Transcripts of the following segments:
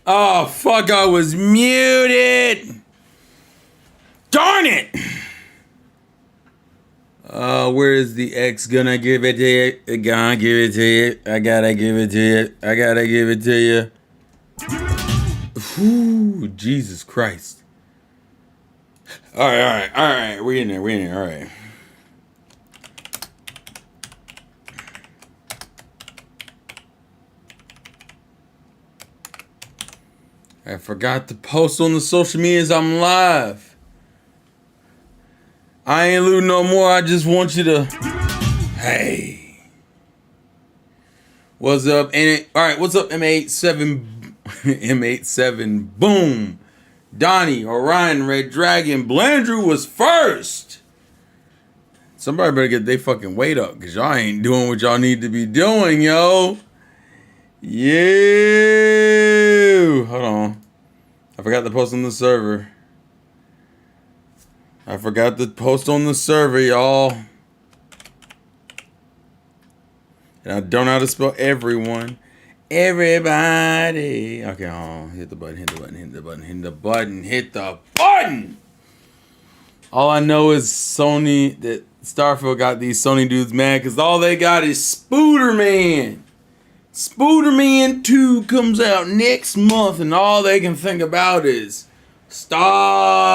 Oh, fuck, I was muted. Darn it. Where is the X gonna give it to you? Gonna give it to you. I gotta give it to you. I gotta give it to you. Ooh, Jesus Christ. Alright. We're in there, alright. I forgot to post on the social medias I'm live. I ain't looting no more. I just want you to. Hey. What's up? Alright, what's up, M87? M87. Boom. Donnie, Orion, Red Dragon. Blandrew was first. Somebody better get their fucking weight up, because y'all ain't doing what y'all need to be doing, yo. Yeah. Hold on. I forgot to post on the server. Y'all. And I don't know how to spell everyone. Everybody. Okay, hold on. Hit the button. All I know is that Starfield got these Sony dudes mad because all they got is Spooderman. Spooderman 2 comes out next month, and all they can think about is Starfield.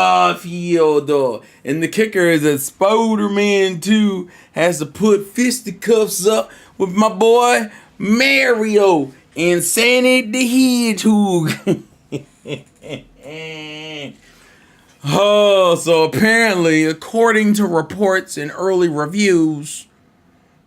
And the kicker is that Spooderman 2 has to put fisticuffs up with my boy Mario and Sonic the Hedgehog. Oh, so apparently, according to reports and early reviews,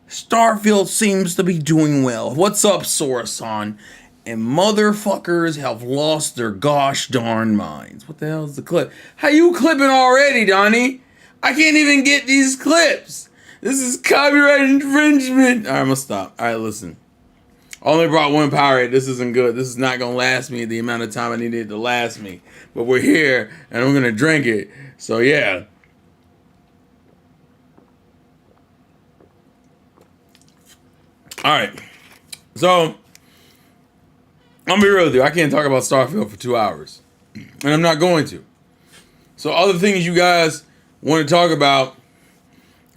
Starfield seems to be doing well. What's up, Sorasan? And motherfuckers have lost their gosh darn minds. What the hell is the clip? How you clipping already, Donnie? I can't even get these clips. This is copyright infringement. Alright, I'm gonna stop. Alright, listen. I only brought one Powerade. This isn't good. This is not gonna last me the amount of time I needed it to last me. But we're here, and I'm gonna drink it. So, yeah. Alright, so I'm gonna be real with you. I can't talk about Starfield for 2 hours, and I'm not going to. So other things you guys want to talk about,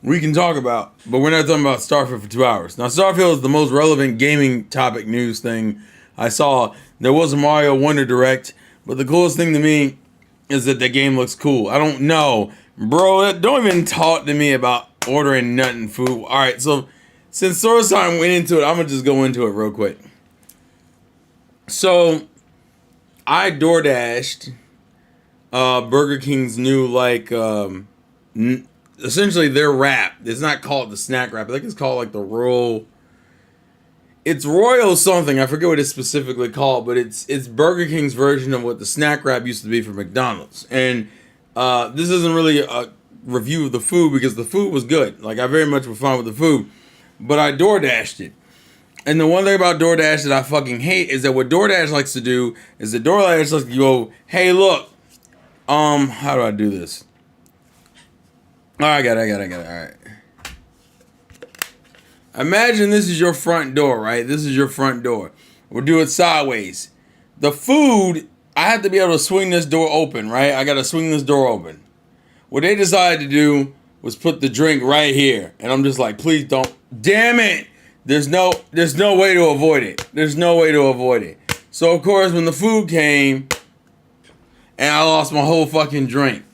we can talk about, but we're not talking about Starfield for 2 hours. Now, Starfield is the most relevant gaming topic news thing I saw. There was a Mario Wonder Direct, but the coolest thing to me is that the game looks cool. I don't know. Bro, don't even talk to me about ordering nothing food. Alright, so since Sorasan went into it, I'm going to just go into it real quick. So, I DoorDashed Burger King's new, essentially their wrap. It's not called the snack wrap. I think it's called, the Royal... It's Royal something. I forget what it's specifically called, but it's Burger King's version of what the snack wrap used to be for McDonald's. And this isn't really a review of the food, because the food was good. I very much was fine with the food. But I DoorDashed it. And the one thing about DoorDash that I fucking hate is that what DoorDash likes to do is that DoorDash likes to go, hey, look, how do I do this? Oh, I got it, all right. Imagine this is your front door, right? This is your front door. We'll do it sideways. The food, I have to be able to swing this door open, right? I got to swing this door open. What they decided to do was put the drink right here. And I'm just like, please don't. Damn it. There's no way to avoid it. So, of course, when the food came, and I lost my whole fucking drink.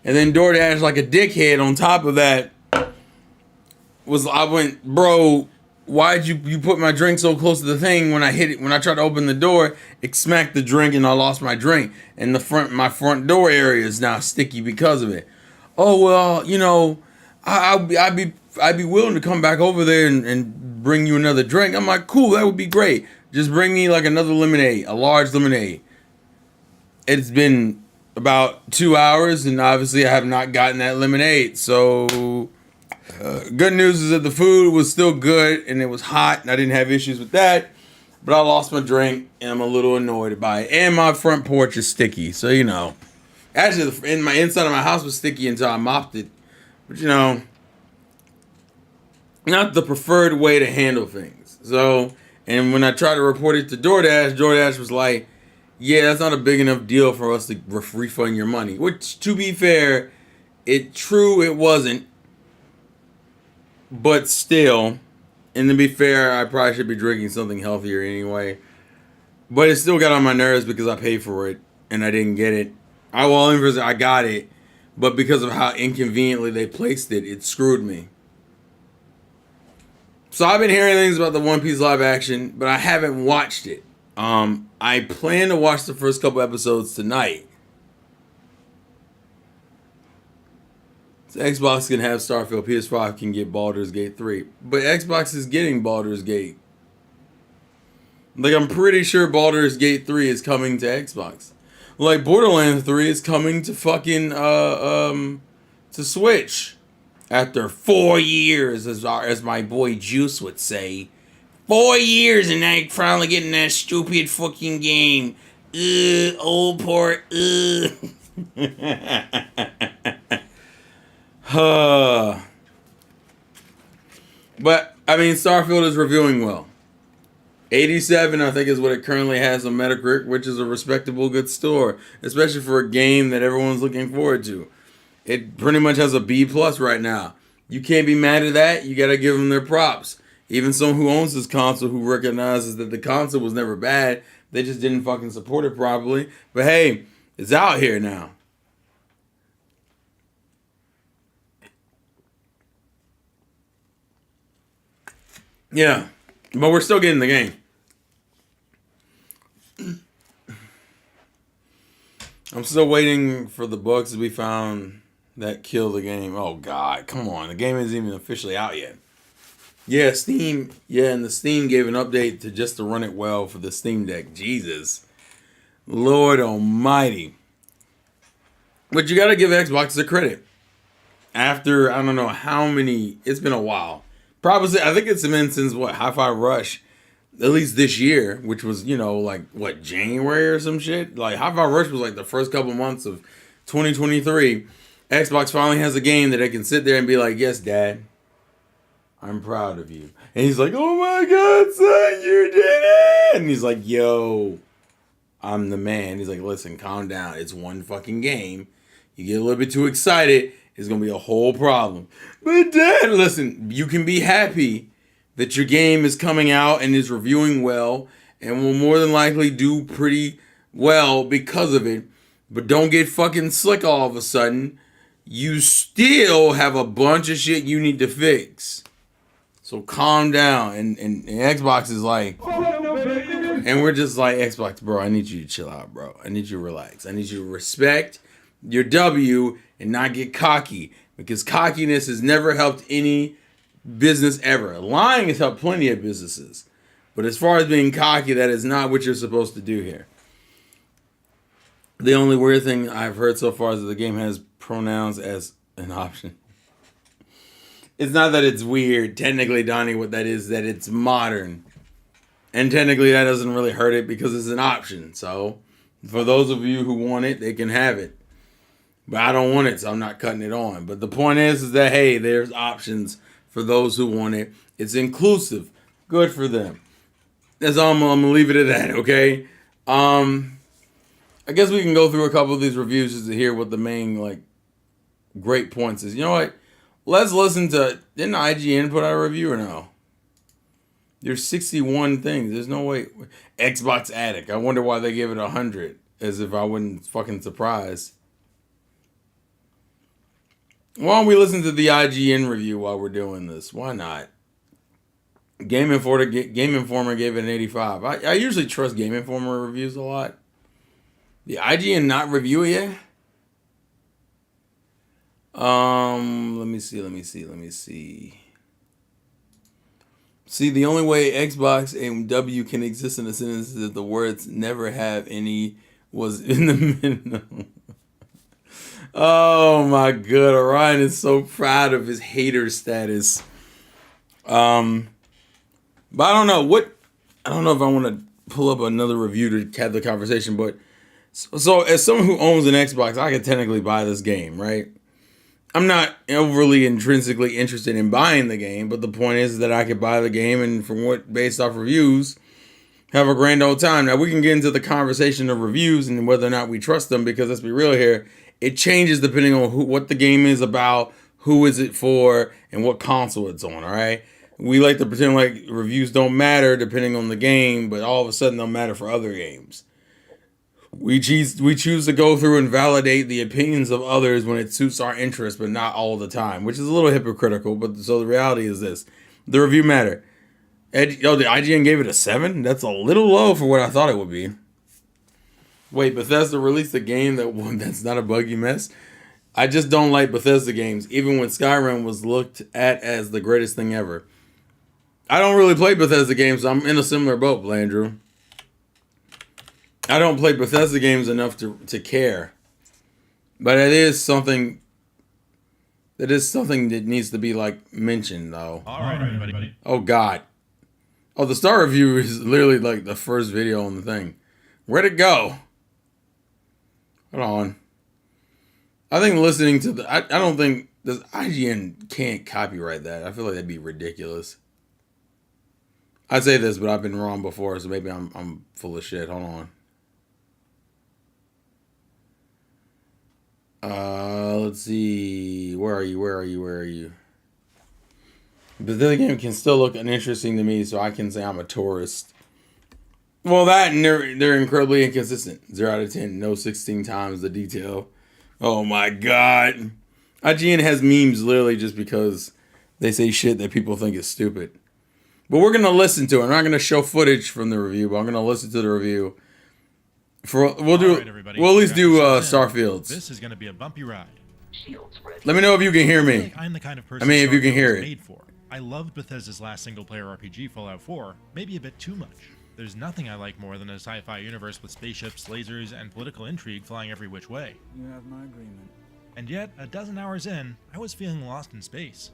And then DoorDash, like a dickhead on top of that, I went, bro, why'd you put my drink so close to the thing? When I tried to open the door, it smacked the drink and I lost my drink. And my front door area is now sticky because of it. Oh, well, I'd be willing to come back over there and bring you another drink. I'm like, cool, that would be great. Just bring me another lemonade, a large lemonade. It's been about 2 hours, and obviously I have not gotten that lemonade. So, good news is that the food was still good, and it was hot, and I didn't have issues with that. But I lost my drink, and I'm a little annoyed by it. And my front porch is sticky, so Actually, my inside of my house was sticky until I mopped it. But not the preferred way to handle things. So, and when I tried to report it to DoorDash, DoorDash was like, yeah, that's not a big enough deal for us to refund your money. Which, to be fair, it wasn't, but still, and to be fair, I probably should be drinking something healthier anyway. But it still got on my nerves because I paid for it and I didn't get it. I got it, but because of how inconveniently they placed it, it screwed me. So I've been hearing things about the One Piece live action, but I haven't watched it. I plan to watch the first couple episodes tonight. So Xbox can have Starfield, PS5 can get Baldur's Gate 3. But Xbox is getting Baldur's Gate. Like, I'm pretty sure Baldur's Gate 3 is coming to Xbox. Like, Borderlands 3 is coming to fucking, to Switch. After 4 years, as my boy Juice would say. 4 years and now finally getting that stupid fucking game. Old port, But, I mean, Starfield is reviewing well. 87, I think, is what it currently has on Metacritic, which is a respectable good score, especially for a game that everyone's looking forward to. It pretty much has a B plus right now. You can't be mad at that. You gotta give them their props. Even someone who owns this console who recognizes that the console was never bad, they just didn't fucking support it properly. But hey, it's out here now. Yeah, but we're still getting the game. I'm still waiting for the bugs to be found that kill the game. Oh God, come on! The game isn't even officially out yet. Yeah, Steam. Yeah, and the Steam gave an update to run it well for the Steam Deck. Jesus, Lord Almighty! But you got to give Xbox the credit. After I don't know how many, it's been a while. Probably, I think it's been since what Hi-Fi Rush, at least this year, which was like what January or some shit. Like Hi-Fi Rush was like the first couple months of 2023. Xbox finally has a game that I can sit there and be like, yes, Dad, I'm proud of you. And he's like, oh my God, son, you did it. And he's like, yo, I'm the man. He's like, listen, calm down. It's one fucking game. You get a little bit too excited, it's going to be a whole problem. But Dad, listen, you can be happy that your game is coming out and is reviewing well and will more than likely do pretty well because of it. But don't get fucking slick all of a sudden. You still have a bunch of shit you need to fix. So calm down. And Xbox is like, and we're just like, Xbox, bro, I need you to chill out, bro. I need you to relax. I need you to respect your W and not get cocky. Because cockiness has never helped any business ever. Lying has helped plenty of businesses. But as far as being cocky, that is not what you're supposed to do here. The only weird thing I've heard so far is that the game has pronouns as an option. It's not that it's weird. Technically, Donnie, what that is that it's modern. And technically, that doesn't really hurt it because it's an option. So, for those of you who want it, they can have it. But I don't want it, so I'm not cutting it on. But the point is that, hey, there's options for those who want it. It's inclusive. Good for them. That's all I'm going to leave it at that, okay? I guess we can go through a couple of these reviews just to hear what the main, great points is. You know what? Let's listen to... Didn't IGN put out a review or no? There's 61 things. There's no way... Xbox Addict. I wonder why they gave it 100. As if I wasn't fucking surprised. Why don't we listen to the IGN review while we're doing this? Why not? Game Informer gave it an 85. I usually trust Game Informer reviews a lot. The IGN not review it yet? Let me see. See, the only way Xbox and W can exist in a sentence is if the words never have any was in the middle. Oh my God, Orion is so proud of his hater status. But I don't know if I want to pull up another review to have the conversation. But so as someone who owns an Xbox, I can technically buy this game, right? I'm not overly intrinsically interested in buying the game, but the point is that I could buy the game, and from what based off reviews, have a grand old time. Now we can get into the conversation of reviews and whether or not we trust them, because let's be real here, it changes depending on what the game is about, who is it for, and what console it's on. All right, we like to pretend like reviews don't matter depending on the game, but all of a sudden they'll matter for other games. We choose to go through and validate the opinions of others when it suits our interest, but not all the time, which is a little hypocritical. But so the reality is this: the review matter. The IGN gave it a 7. That's a little low for what I thought it would be. Wait, Bethesda released a game that's not a buggy mess. I just don't like Bethesda games, even when Skyrim was looked at as the greatest thing ever. I don't really play Bethesda games. So I'm in a similar boat, Landrew. I don't play Bethesda games enough to care. But it is something that needs to be like mentioned, though. All right, everybody. Oh God. Oh, the star review is literally like the first video on the thing. Where'd it go? Hold on. I think listening to I don't think this IGN can't copyright that. I feel like that'd be ridiculous. I say this, but I've been wrong before, so maybe I'm full of shit. Hold on. Let's see. Where are you? But the game can still look uninteresting to me, so I can say I'm a tourist. Well, that and they're incredibly inconsistent. 0 out of 10, no 16 times the detail. Oh my God. IGN has memes literally just because they say shit that people think is stupid. But we're gonna listen to it. I'm not gonna show footage from the review, but I'm gonna listen to the review. We'll at least do Starfields. This is gonna be a bumpy ride. Let me know if you can hear me. I'm the kind of person if you can hear it. Made for. I loved Bethesda's last single-player RPG, Fallout 4, maybe a bit too much. There's nothing I like more than a sci-fi universe with spaceships, lasers, and political intrigue flying every which way. You have my agreement. And yet, a dozen hours in, I was feeling lost in space.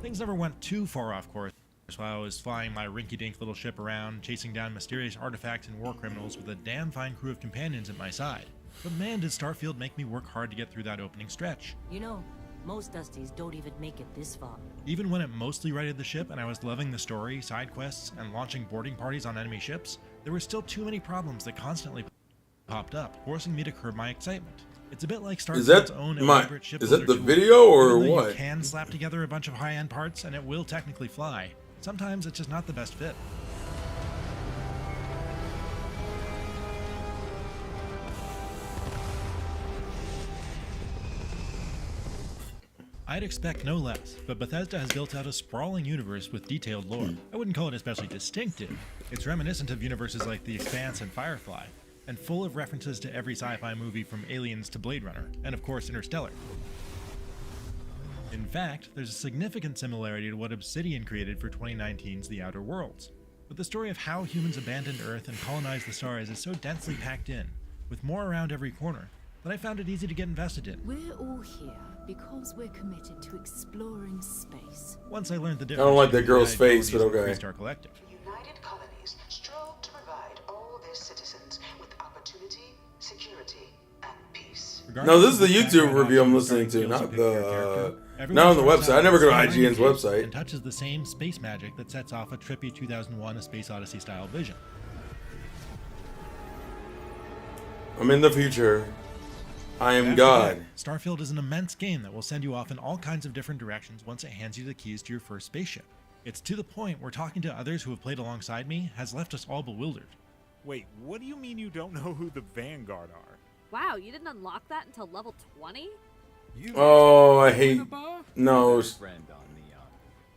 Things never went too far off course while I was flying my rinky-dink little ship around, chasing down mysterious artifacts and war criminals with a damn fine crew of companions at my side. But man, did Starfield make me work hard to get through that opening stretch. You know, most Dusties don't even make it this far. Even when it mostly righted the ship and I was loving the story, side quests, and launching boarding parties on enemy ships, there were still too many problems that constantly popped up, forcing me to curb my excitement. It's a bit like Starfield's own elaborate ship builder Is that the tool. video or Even though what? You can slap together a bunch of high-end parts and it will technically fly. Sometimes it's just not the best fit. I'd expect no less, but Bethesda has built out a sprawling universe with detailed lore. I wouldn't call it especially distinctive. It's reminiscent of universes like The Expanse and Firefly, and full of references to every sci-fi movie from Aliens to Blade Runner, and of course Interstellar. In fact, there's a significant similarity to what Obsidian created for 2019's The Outer Worlds. But the story of how humans abandoned Earth and colonized the stars is so densely packed in, with more around every corner, that I found it easy to get invested in. We're all here because we're committed to exploring space. Once I learned the I difference, don't like that between girl's United face, but Colonies and okay. Freestar Collective. United Colonies strive to provide all their citizens with opportunity, security, and peace. No, this is the YouTube review I'm listening to, not not on the website. I never go to IGN's website. And touches the same space magic that sets off a trippy 2001 A Space Odyssey style vision. I'm in the future. I am God. Starfield is an immense game that will send you off in all kinds of different directions once it hands you the keys to your first spaceship. It's to the point where talking to others who have played alongside me has left us all bewildered. Wait, what do you mean you don't know who the Vanguard are? Wow, you didn't unlock that until level 20? Oh, I hate. No.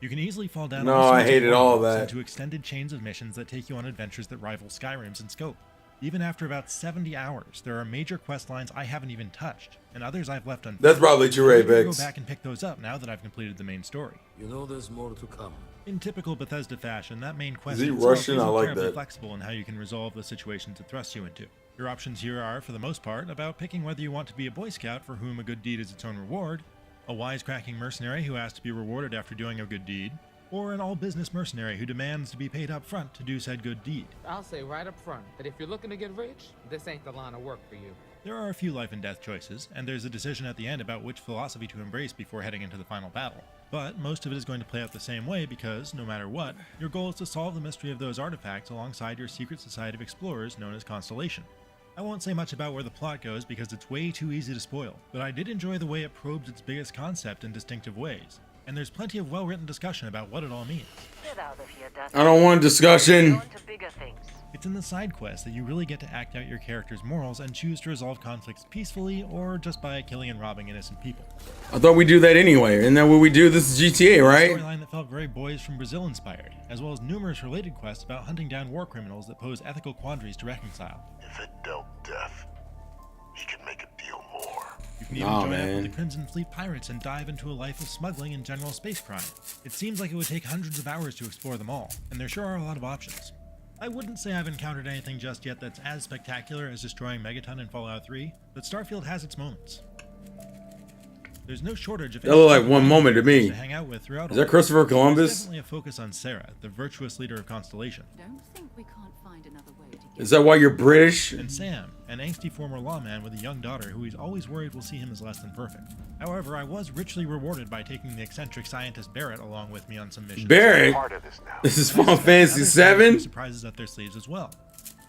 You can easily fall down No, all I sorts of hated all wormholes that. into extended chains of missions that take you on adventures that rival Skyrim's in scope. Even after about 70 hours, there are major quest lines I haven't even touched, and others I've left unfinished. That's probably true, I'm gonna Apex. go back and pick those up now that I've completed the main story. You know there's more to come. In typical Bethesda fashion, that main quest Is he itself Russian? I isn't like terribly that. flexible in how you can resolve the situations it thrusts you into. Your options here are, for the most part, about picking whether you want to be a Boy Scout for whom a good deed is its own reward, a wisecracking mercenary who asks to be rewarded after doing a good deed, or an all-business mercenary who demands to be paid up front to do said good deed. I'll say right up front that if you're looking to get rich, this ain't the line of work for you. There are a few life and death choices, and there's a decision at the end about which philosophy to embrace before heading into the final battle. But most of it is going to play out the same way because, no matter what, your goal is to solve the mystery of those artifacts alongside your secret society of explorers known as Constellation. I won't say much about where the plot goes because it's way too easy to spoil, but I did enjoy the way it probes its biggest concept in distinctive ways, and there's plenty of well-written discussion about what it all means. Get out of here, Dusty. I don't want discussion. On to bigger things. It's in the side quests that you really get to act out your character's morals and choose to resolve conflicts peacefully or just by killing and robbing innocent people. I thought we do that anyway. Isn't that what we do? This is GTA, right? A storyline that felt very Boys from Brazil inspired, as well as numerous related quests about hunting down war criminals that pose ethical quandaries to reconcile. If it dealt death, he could make a deal more. You can even join up with the Crimson Fleet pirates and dive into a life of smuggling and general space crime. It seems like it would take hundreds of hours to explore them all, and there sure are a lot of options. I wouldn't say I've encountered anything just yet that's as spectacular as destroying Megaton in Fallout 3, but Starfield has its moments. There's no shortage of that looked like one moment to me. To hang out with throughout. Is that Christopher Columbus? There's definitely a focus on Sarah, the virtuous leader of Constellation. Don't think we can't find another way to get. Is that why you're British? And Sam, an angsty former lawman with a young daughter who he's always worried will see him as less than perfect. However, I was richly rewarded by taking the eccentric scientist Barrett along with me on some missions. Barrett? Part of this now. This is Final Fantasy 7? Surprises up their sleeves as well.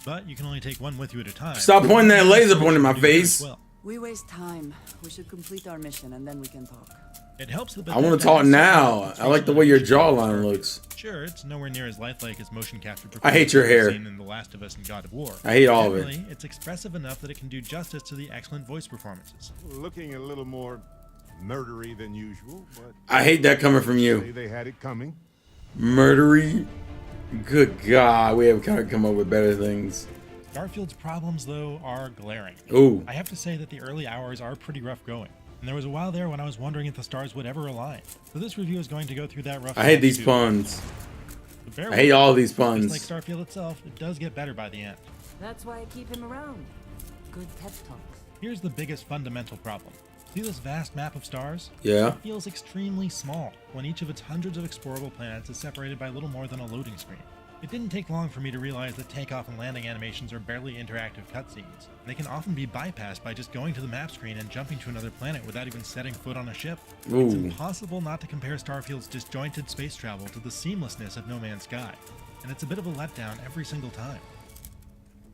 But you can only take one with you at a time. Stop pointing that laser point in my face. Well. We waste time. We should complete our mission and then we can talk. It helps that I want to talk now. I like the way your jawline looks. Sure, it's nowhere near as lifelike as motion capture. I hate your hair. Seen in The Last of Us and God of War. I hate all of it. It's expressive enough that it can do justice to the excellent voice performances. Looking a little more murdery than usual, but I hate that coming from you. they had it coming. Murdery? Good God, we have kind of come up with better things. Starfield's problems, though, are glaring. Ooh. I have to say that the early hours are pretty rough going. And there was a while there when I was wondering if the stars would ever align. So this review is going to go through that rough. I hate these puns. I hate all these puns. Just like Starfield itself, it does get better by the end. That's why I keep him around. Good pep talks. Here's the biggest fundamental problem. See this vast map of stars? Yeah. It feels extremely small when each of its hundreds of explorable planets is separated by little more than a loading screen. It didn't take long for me to realize that takeoff and landing animations are barely interactive cutscenes. They can often be bypassed by just going to the map screen and jumping to another planet without even setting foot on a ship. Ooh. It's impossible not to compare Starfield's disjointed space travel to the seamlessness of No Man's Sky, and it's a bit of a letdown every single time.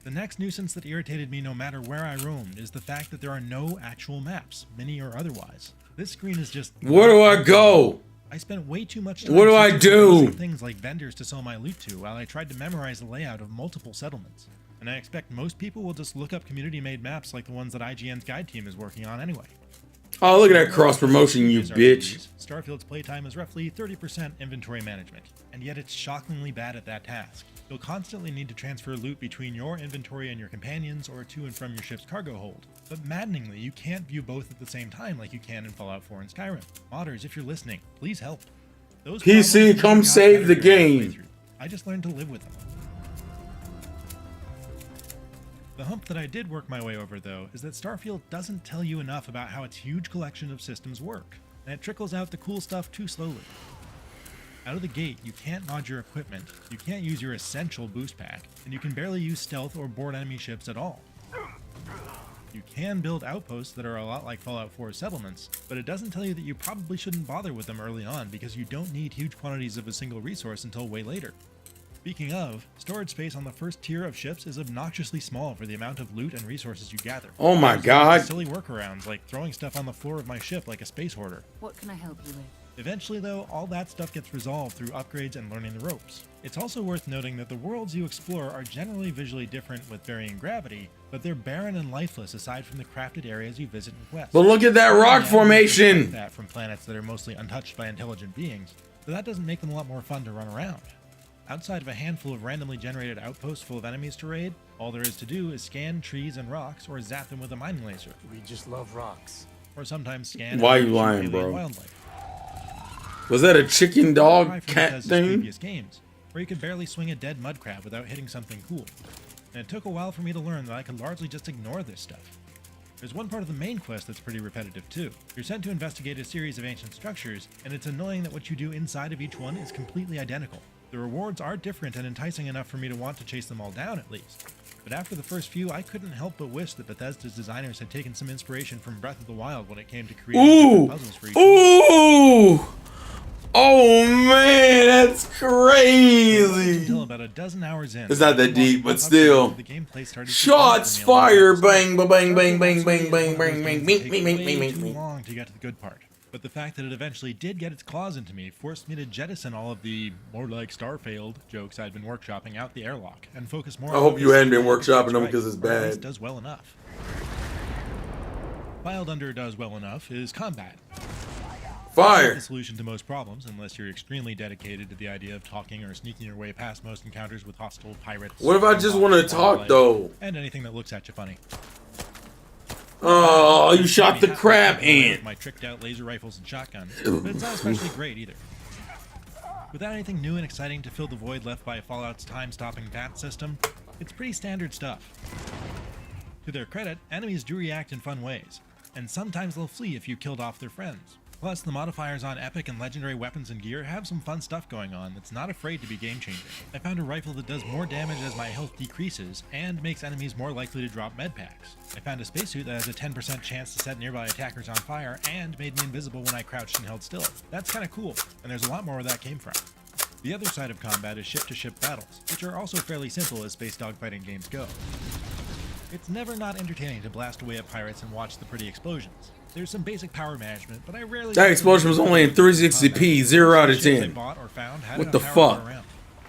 The next nuisance that irritated me no matter where I roamed is the fact that there are no actual maps, mini or otherwise. This screen is just... Where do I go? I spent way too much time what do I do? Things like vendors to sell my loot to while I tried to memorize the layout of multiple settlements. And I expect most people will just look up community-made maps like the ones that IGN's guide team is working on anyway. Oh, look at that cross-promotion, you bitch. Starfield's playtime is roughly 30% inventory management, and yet it's shockingly bad at that task. You'll constantly need to transfer loot between your inventory and your companions or to and from your ship's cargo hold. But maddeningly, you can't view both at the same time like you can in Fallout 4 and Skyrim. Modders, if you're listening, please help. Those PC, come save the game. I just learned to live with them. The hump that I did work my way over, though, is that Starfield doesn't tell you enough about how its huge collection of systems work, and it trickles out the cool stuff too slowly. Out of the gate, you can't mod your equipment, you can't use your essential boost pack, and you can barely use stealth or board enemy ships at all. You can build outposts that are a lot like Fallout 4's settlements, but it doesn't tell you that you probably shouldn't bother with them early on because you don't need huge quantities of a single resource until way later. Speaking of, storage space on the first tier of ships is obnoxiously small for the amount of loot and resources you gather. Oh my God. Silly workarounds like throwing stuff on the floor of my ship like a space hoarder. What can I help you with? Eventually, though, all that stuff gets resolved through upgrades and learning the ropes. It's also worth noting that the worlds you explore are generally visually different with varying gravity, but they're barren and lifeless aside from the crafted areas you visit and quest. But look at that rock formation! That from planets that are mostly untouched by intelligent beings, but that doesn't make them a lot more fun to run around. Outside of a handful of randomly generated outposts full of enemies to raid, all there is to do is scan trees and rocks or zap them with a mining laser. We just love rocks. Or sometimes scan Why are you lying, bro? Wildlife. Was that a chicken, dog, cat thing? Previous games, where you could barely swing a dead mud crab without hitting something cool. And it took a while for me to learn that I could largely just ignore this stuff. There's one part of the main quest that's pretty repetitive too. You're sent to investigate a series of ancient structures, and it's annoying that what you do inside of each one is completely identical. The rewards are different and enticing enough for me to want to chase them all down at least. But after the first few, I couldn't help but wish that Bethesda's designers had taken some inspiration from Breath of the Wild when it came to creating different puzzles for each one. Ooh! Oh man, that's crazy. Until about a dozen hours in, it's not that deep, but still. The gameplay started shots fired, bang, bang, bang, bang, bang, bang, bang, bang, bang, way too long to get to the good part. But the fact that it eventually did get its claws into me forced me to jettison all of the more like Starfield jokes I'd been workshopping out the airlock and focus more. I hope you hadn't been workshopping them because it's bad. Does well enough. Filed under does well enough is combat. Fire. The solution to most problems, unless you're extremely dedicated to the idea of talking or sneaking your way past most encounters with hostile pirates. What if I just want to talk though? And anything that looks at you funny. Oh, you shot the crab ant. My tricked out laser rifles and shotguns, but it's not especially great either. Without anything new and exciting to fill the void left by Fallout's time-stopping VAT system, it's pretty standard stuff. To their credit, enemies do react in fun ways, and sometimes they'll flee if you killed off their friends. Plus, the modifiers on epic and legendary weapons and gear have some fun stuff going on that's not afraid to be game-changing. I found a rifle that does more damage as my health decreases, and makes enemies more likely to drop med packs. I found a spacesuit that has a 10% chance to set nearby attackers on fire, and made me invisible when I crouched and held still. That's kinda cool, and there's a lot more where that came from. The other side of combat is ship-to-ship battles, which are also fairly simple as space dogfighting games go. It's never not entertaining to blast away at pirates and watch the pretty explosions. There's some basic power management, but I rarely... That explosion was only in 360p, 0 out of 10. What the fuck?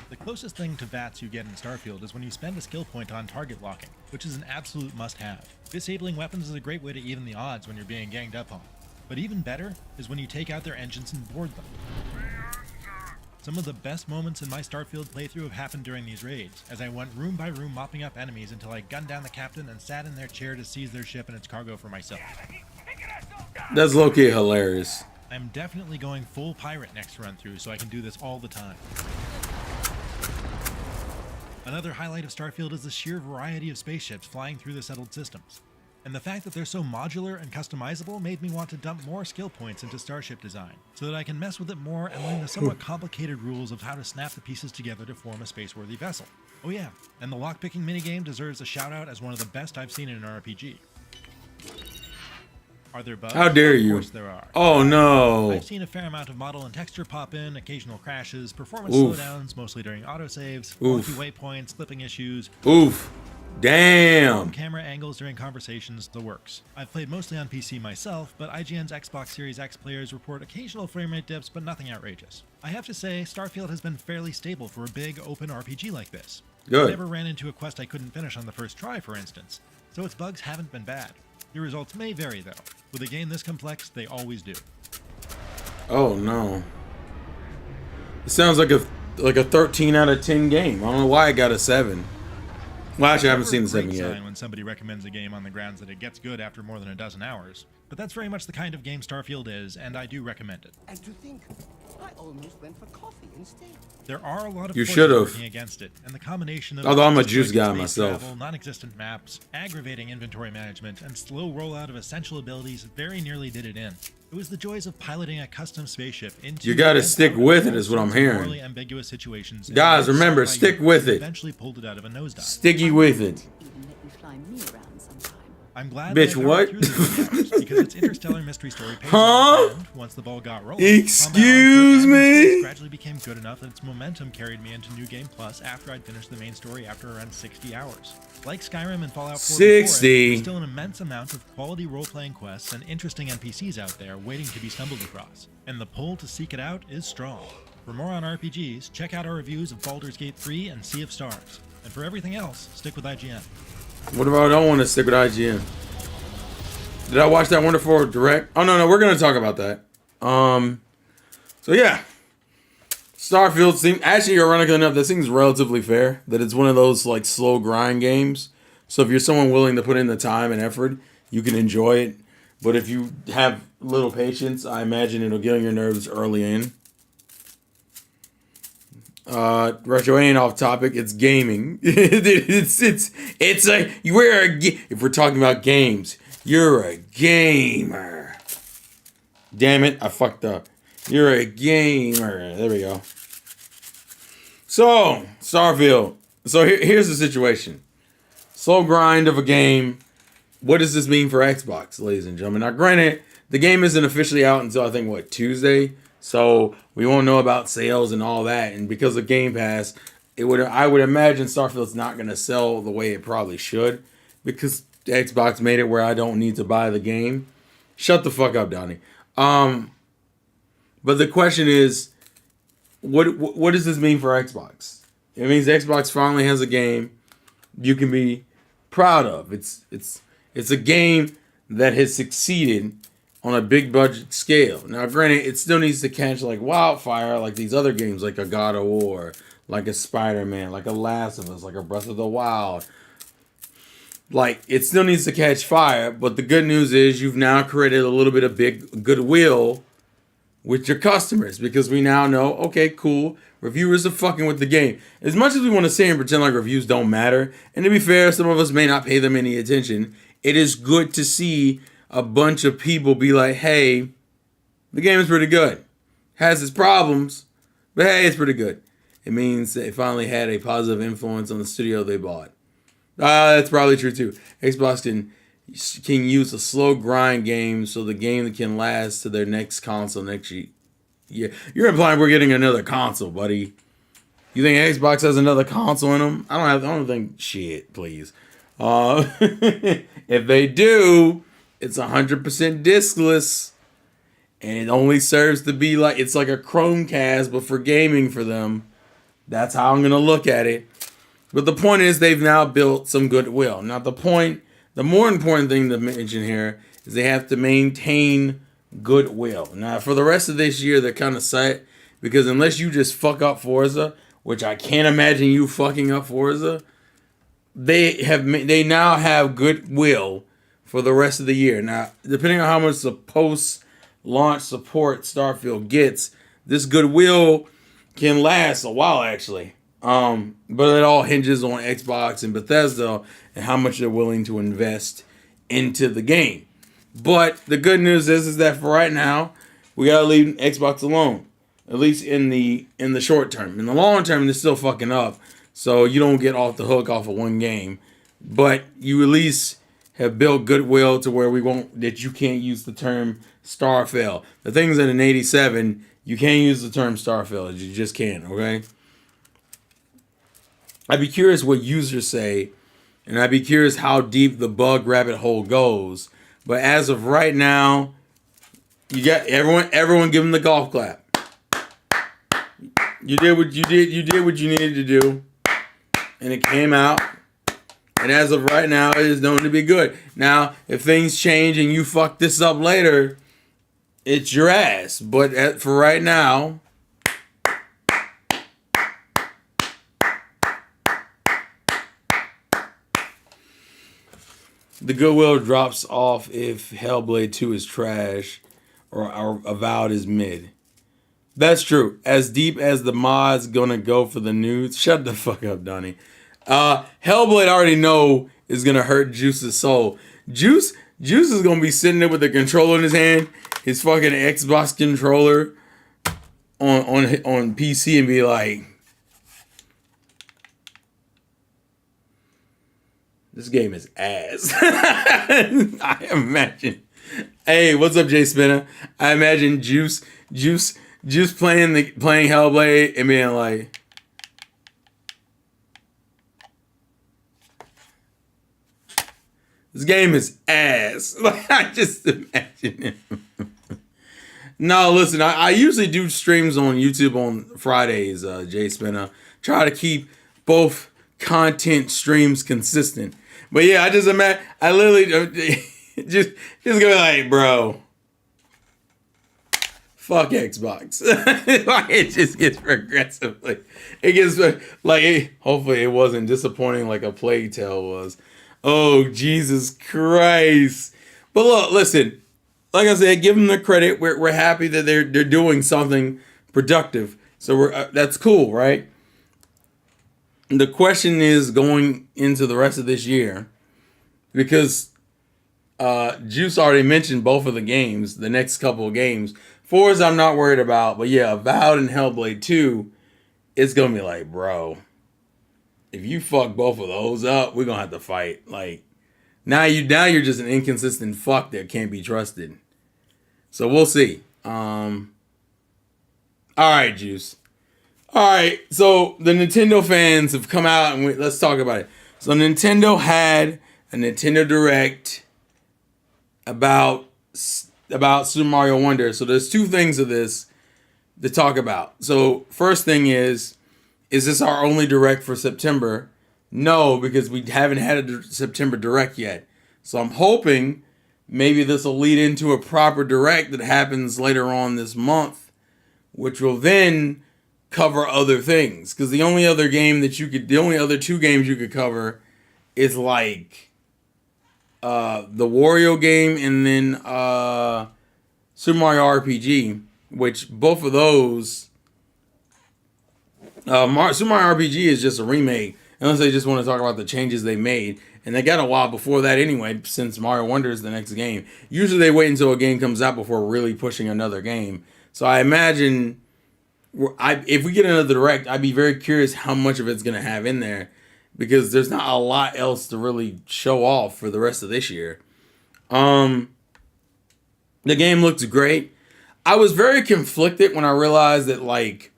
The closest thing to VATS you get in Starfield is when you spend a skill point on target locking, which is an absolute must-have. Disabling weapons is a great way to even the odds when you're being ganged up on. But even better is when you take out their engines and board them. Some of the best moments in my Starfield playthrough have happened during these raids, as I went room by room mopping up enemies until I gunned down the captain and sat in their chair to seize their ship and its cargo for myself. That's low-key hilarious. I'm definitely going full pirate next run through, so I can do this all the time. Another highlight of Starfield is the sheer variety of spaceships flying through the settled systems. And the fact that they're so modular and customizable made me want to dump more skill points into starship design, so that I can mess with it more and learn the somewhat complicated rules of how to snap the pieces together to form a space-worthy vessel. Oh yeah, and the lockpicking minigame deserves a shout-out as one of the best I've seen in an RPG. Are there bugs? How dare you? Of course there are. Oh no. I've seen a fair amount of model and texture pop in, occasional crashes, performance slowdowns, mostly during autosaves, wonky waypoints, clipping issues. Oof. Damn. Camera angles during conversations, the works. I've played mostly on PC myself, but IGN's Xbox Series X players report occasional framerate dips, but nothing outrageous. I have to say, Starfield has been fairly stable for a big, open RPG like this. Good. I never ran into a quest I couldn't finish on the first try, for instance, so its bugs haven't been bad. Your results may vary, though. With a game this complex, they always do. Oh no. It sounds like a 13 out of 10 game. I don't know why I got a 7. Well, actually, I haven't seen the 7 yet. When somebody recommends a game on the grounds that it gets good after more than a dozen hours. But that's very much the kind of game Starfield is, and I do recommend it. And to think, I almost went for coffee instead. There are a lot of you should have working against it, and the combination of although I'm a juice guy myself. Travel, non-existent maps, aggravating inventory management, and slow rollout of essential abilities very nearly did it in. It was the joys of piloting a custom spaceship into. You gotta stick with it, is what I'm hearing. Morally ambiguous situations. Guys, remember, stick with it. Eventually pulled it out of a nosedive. Sticky with it. Even let you fly me around sometime. I'm glad bitch, that I what? through this because its interstellar mystery story pays huh? off, and once the ball got rolling, excuse me, gradually became good enough that its momentum carried me into New Game Plus after I'd finished the main story after around 60 hours. Like Skyrim and Fallout 4, 60. there's still an immense amount of quality role-playing quests and interesting NPCs out there waiting to be stumbled across, and the pull to seek it out is strong. For more on RPGs, check out our reviews of Baldur's Gate 3 and Sea of Stars. And for everything else, stick with IGN. What if I don't want to stick with IGN? Did I watch that wonderful direct? Oh no, we're gonna talk about that. So yeah, Starfield seems actually, ironically enough, that seems relatively fair. That it's one of those like slow grind games. So if you're someone willing to put in the time and effort, you can enjoy it. But if you have little patience, I imagine it'll get on your nerves early in. Retro ain't off topic. It's gaming. If we're talking about games, You're a gamer. Damn it, I fucked up. You're a gamer. There we go. So, Starfield. So here's the situation. Slow grind of a game. What does this mean for Xbox, ladies and gentlemen? Now, granted, the game isn't officially out until I think, what, Tuesday? So we won't know about sales and all that. And because of Game Pass, I would imagine Starfield's not going to sell the way it probably should. Because Xbox made it where I don't need to buy the game. Shut the fuck up, Donnie. But the question is, what does this mean for Xbox? It means Xbox finally has a game you can be proud of. It's a game that has succeeded on a big budget scale. Now, granted, it still needs to catch like wildfire, like these other games, like a God of War, like a Spider-Man, like a Last of Us, like a Breath of the Wild. Like, it still needs to catch fire, but the good news is you've now created a little bit of big goodwill with your customers, because we now know, okay, cool, reviewers are fucking with the game. As much as we want to say and pretend like reviews don't matter, and to be fair, some of us may not pay them any attention, it is good to see a bunch of people be like, hey, the game is pretty good. Has its problems, but hey, it's pretty good. It means that it finally had a positive influence on the studio they bought. That's probably true too. Xbox can use a slow grind game so the game can last to their next console next year. Yeah, you're implying we're getting another console, buddy. You think Xbox has another console in them? I don't think shit, please. If they do, it's 100% discless, and it only serves to be like, it's like a Chromecast, but for gaming for them. That's how I'm gonna look at it. But the point is, they've now built some goodwill. Now, the more important thing to mention here is they have to maintain goodwill. Now, for the rest of this year, they're kind of set, because unless you just fuck up Forza, which I can't imagine you fucking up Forza, they now have goodwill for the rest of the year. Now, depending on how much the post-launch support Starfield gets, this goodwill can last a while, actually. But it all hinges on Xbox and Bethesda and how much they're willing to invest into the game. But the good news is that for right now, we gotta leave Xbox alone, at least in the short term. In the long term, they're still fucking up, so you don't get off the hook off of one game. But you at least have built goodwill to where you can't use the term Starfield. The things in an 87, you can't use the term Starfield. You just can't. Okay. I'd be curious what users say, and I'd be curious how deep the bug rabbit hole goes. But as of right now, you got everyone give them the golf clap. You did what you needed to do, and it came out. And as of right now, it is known to be good. Now, if things change and you fuck this up later, it's your ass. But for right now, the goodwill drops off if Hellblade 2 is trash or Avowed is mid. That's true. As deep as the mod's gonna go for the nudes. Shut the fuck up, Donnie. Hellblade I already know is gonna hurt Juice's soul. Juice is gonna be sitting there with the controller in his hand, his fucking Xbox controller on PC, and be like, this game is ass. I imagine. Hey, what's up, Jay Spinner? I imagine Juice playing Hellblade and being like, this game is ass. Like, I just imagine him. No, listen, I usually do streams on YouTube on Fridays, Jay Spinner. Try to keep both content streams consistent. But yeah, I just imagine, I literally just go like, bro, fuck Xbox. Like, it just gets progressively. It gets like, hopefully it wasn't disappointing like a Plague Tale was. Oh, Jesus Christ. But look, listen, like I said, give them the credit. We're happy that they're doing something productive. So that's cool, right? The question is going into the rest of this year, because Juice already mentioned both of the games, the next couple of games. Forza I'm not worried about, but yeah, Avowed and Hellblade 2, it's gonna be like, bro, if you fuck both of those up, we're gonna have to fight. Like, you're just an inconsistent fuck that can't be trusted. So we'll see. All right, Juice. All right, so the Nintendo fans have come out and let's talk about it. So Nintendo had a Nintendo Direct about Super Mario Wonder. So there's two things of this to talk about. So first thing is this our only Direct for September? No, because we haven't had a September Direct yet. So I'm hoping maybe this will lead into a proper Direct that happens later on this month, which will then cover other things. Because the only other two games you could cover is like the Wario game and then Super Mario RPG, which both of those Super Mario RPG is just a remake, unless they just want to talk about the changes they made. And they got a while before that anyway, since Mario Wonder is the next game. Usually they wait until a game comes out before really pushing another game. So I imagine if we get another Direct, I'd be very curious how much of it's going to have in there, because there's not a lot else to really show off for the rest of this year. The game looks great. I was very conflicted when I realized that like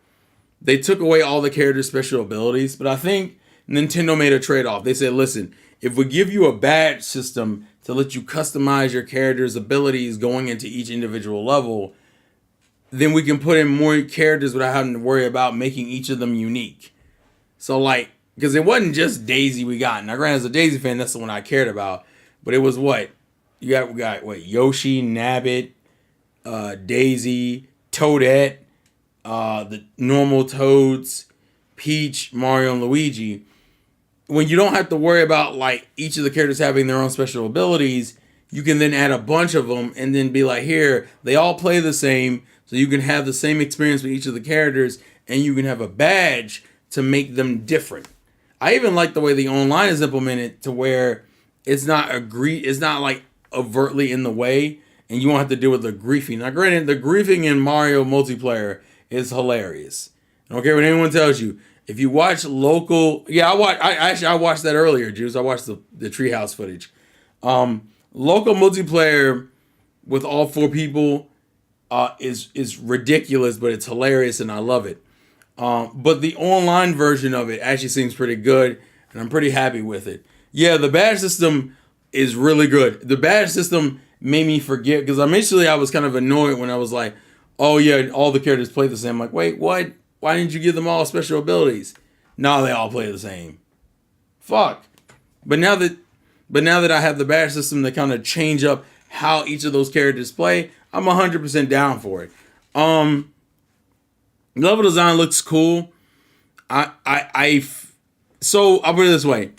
they took away all the characters' special abilities, but I think Nintendo made a trade-off. They said, listen, if we give you a badge system to let you customize your character's abilities going into each individual level, then we can put in more characters without having to worry about making each of them unique. So like, because it wasn't just Daisy we got. Now granted, as a Daisy fan, that's the one I cared about. But it was what? We got Yoshi, Nabbit, Daisy, Toadette, the normal Toads, Peach, Mario, and Luigi. When you don't have to worry about like each of the characters having their own special abilities, you can then add a bunch of them and then be like, here, they all play the same, so you can have the same experience with each of the characters, and you can have a badge to make them different. I even like the way the online is implemented to where it's not like overtly in the way, and you won't have to deal with the griefing. Now, granted, the griefing in Mario multiplayer is hilarious. I don't care what anyone tells you. If you watch local, I watched that earlier, Juice. I watched the Treehouse footage. Local multiplayer with all four people is ridiculous, but it's hilarious and I love it. But the online version of it actually seems pretty good, and I'm pretty happy with it. Yeah, the badge system is really good. The badge system made me forget, because initially I was kind of annoyed when I was like, oh yeah, all the characters play the same. I'm like, wait, what? Why didn't you give them all special abilities? No, they all play the same. Fuck. But now that I have the badge system to kind of change up how each of those characters play, I'm 100% down for it. Level design looks cool. So I'll put it this way: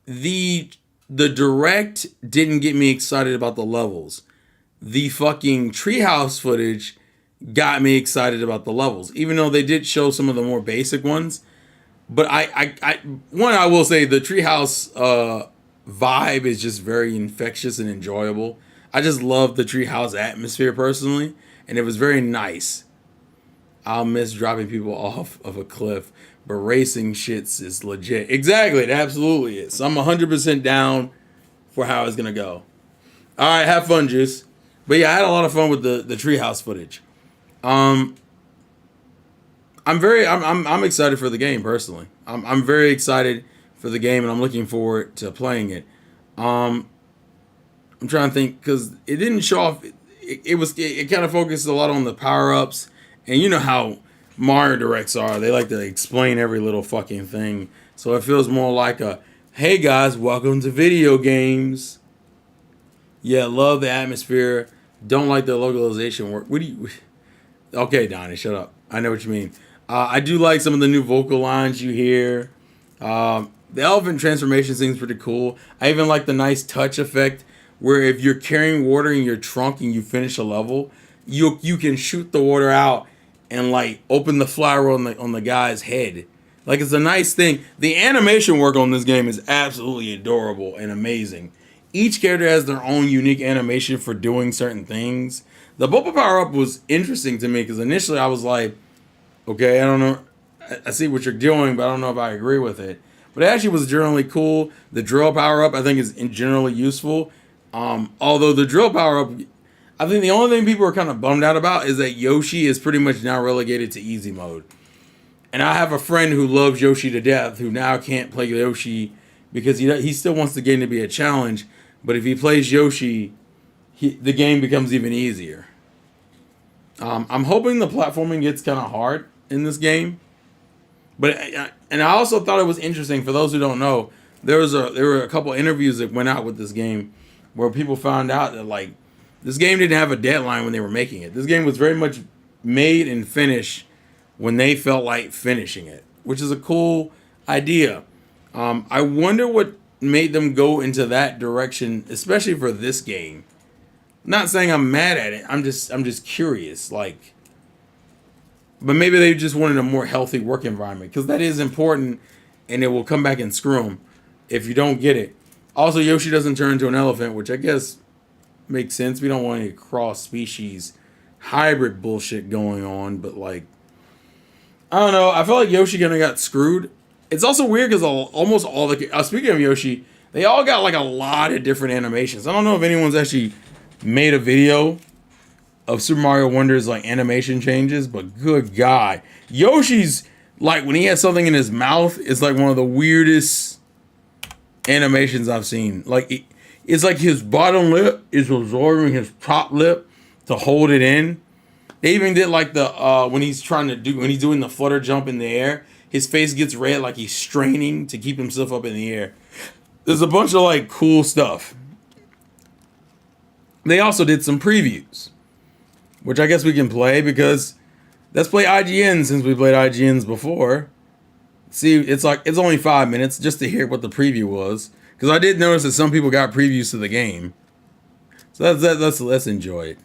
the Direct didn't get me excited about the levels. The fucking Treehouse footage got me excited about the levels, even though they did show some of the more basic ones. But I will say the Treehouse vibe is just very infectious and enjoyable. I just love the Treehouse atmosphere personally, and it was very nice. I'll miss dropping people off of a cliff, but racing shits is legit. Exactly, it absolutely is. So I'm 100% down for how it's gonna go. All right, have fun, Juice. But yeah, I had a lot of fun with the Treehouse footage. I'm excited for the game personally. I'm very excited for the game, and I'm looking forward to playing it. I'm trying to think, because it didn't show off. It kind of focused a lot on the power ups, and you know how Mario Directs are. They like to explain every little fucking thing, so it feels more like a, hey guys, welcome to video games. Yeah, love the atmosphere. Don't like the localization work. Okay, Donnie, shut up. I know what you mean. I do like some of the new vocal lines you hear. The elephant transformation seems pretty cool. I even like the nice touch effect where if you're carrying water in your trunk and you finish a level, you can shoot the water out and like open the flower on the guy's head. Like, it's a nice thing. The animation work on this game is absolutely adorable and amazing. each character has their own unique animation for doing certain things. The Boba power-up was interesting to me because initially I was like, okay, I don't know. I see what you're doing, but I don't know if I agree with it. But it actually was generally cool. The drill power-up, I think, is generally useful. Although the drill power-up, I think the only thing people are kind of bummed out about is that Yoshi is pretty much now relegated to easy mode. And I have a friend who loves Yoshi to death who now can't play Yoshi because he still wants the game to be a challenge. But if he plays Yoshi, the game becomes even easier. I'm hoping the platforming gets kind of hard in this game. But and I also thought it was interesting, for those who don't know, there were a couple interviews that went out with this game where people found out that like this game didn't have a deadline when they were making it. This game was very much made and finished when they felt like finishing it, which is a cool idea. I wonder what made them go into that direction, especially for this game. Not saying I'm mad at it. I'm just curious, like. But maybe they just wanted a more healthy work environment, because that is important, and it will come back and screw them if you don't get it. Also, Yoshi doesn't turn into an elephant, which I guess makes sense. We don't want any cross-species hybrid bullshit going on, but like, I don't know. I feel like Yoshi kind of got screwed. It's also weird because almost all the speaking of Yoshi, they all got like a lot of different animations. I don't know if anyone's actually made a video of Super Mario Wonder's like animation changes, but good God, Yoshi's like when he has something in his mouth, it's like one of the weirdest animations I've seen. Like it's like his bottom lip is absorbing his top lip to hold it in. They even did like the when he's doing the flutter jump in the air, his face gets red like he's straining to keep himself up in the air. There's a bunch of like cool stuff. They also did some previews, which I guess we can play because let's play IGN since we played IGNs before. See, it's only 5 minutes just to hear what the preview was, because I did notice that some people got previews to the game. So let's enjoy it.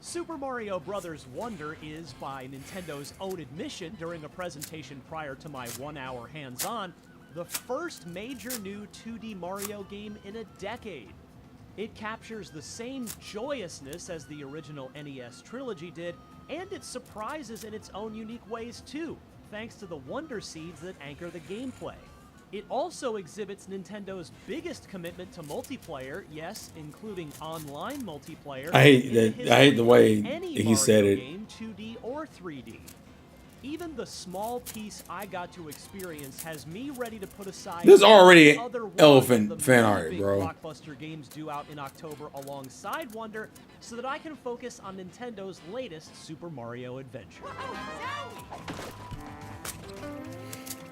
Super Mario Bros. Wonder is, by Nintendo's own admission during a presentation prior to my 1-hour hands-on, the first major new 2D Mario game in a decade. It captures the same joyousness as the original NES trilogy did, and it surprises in its own unique ways too, thanks to the Wonder Seeds that anchor the gameplay. It also exhibits Nintendo's biggest commitment to multiplayer, yes, including online multiplayer. I hate the way he said it. Game, 2D or 3D. Even the small piece I got to experience has me ready to put aside. There's already elephant fan art, bro. Blockbuster games due out in October alongside Wonder, so that I can focus on Nintendo's latest Super Mario Adventure.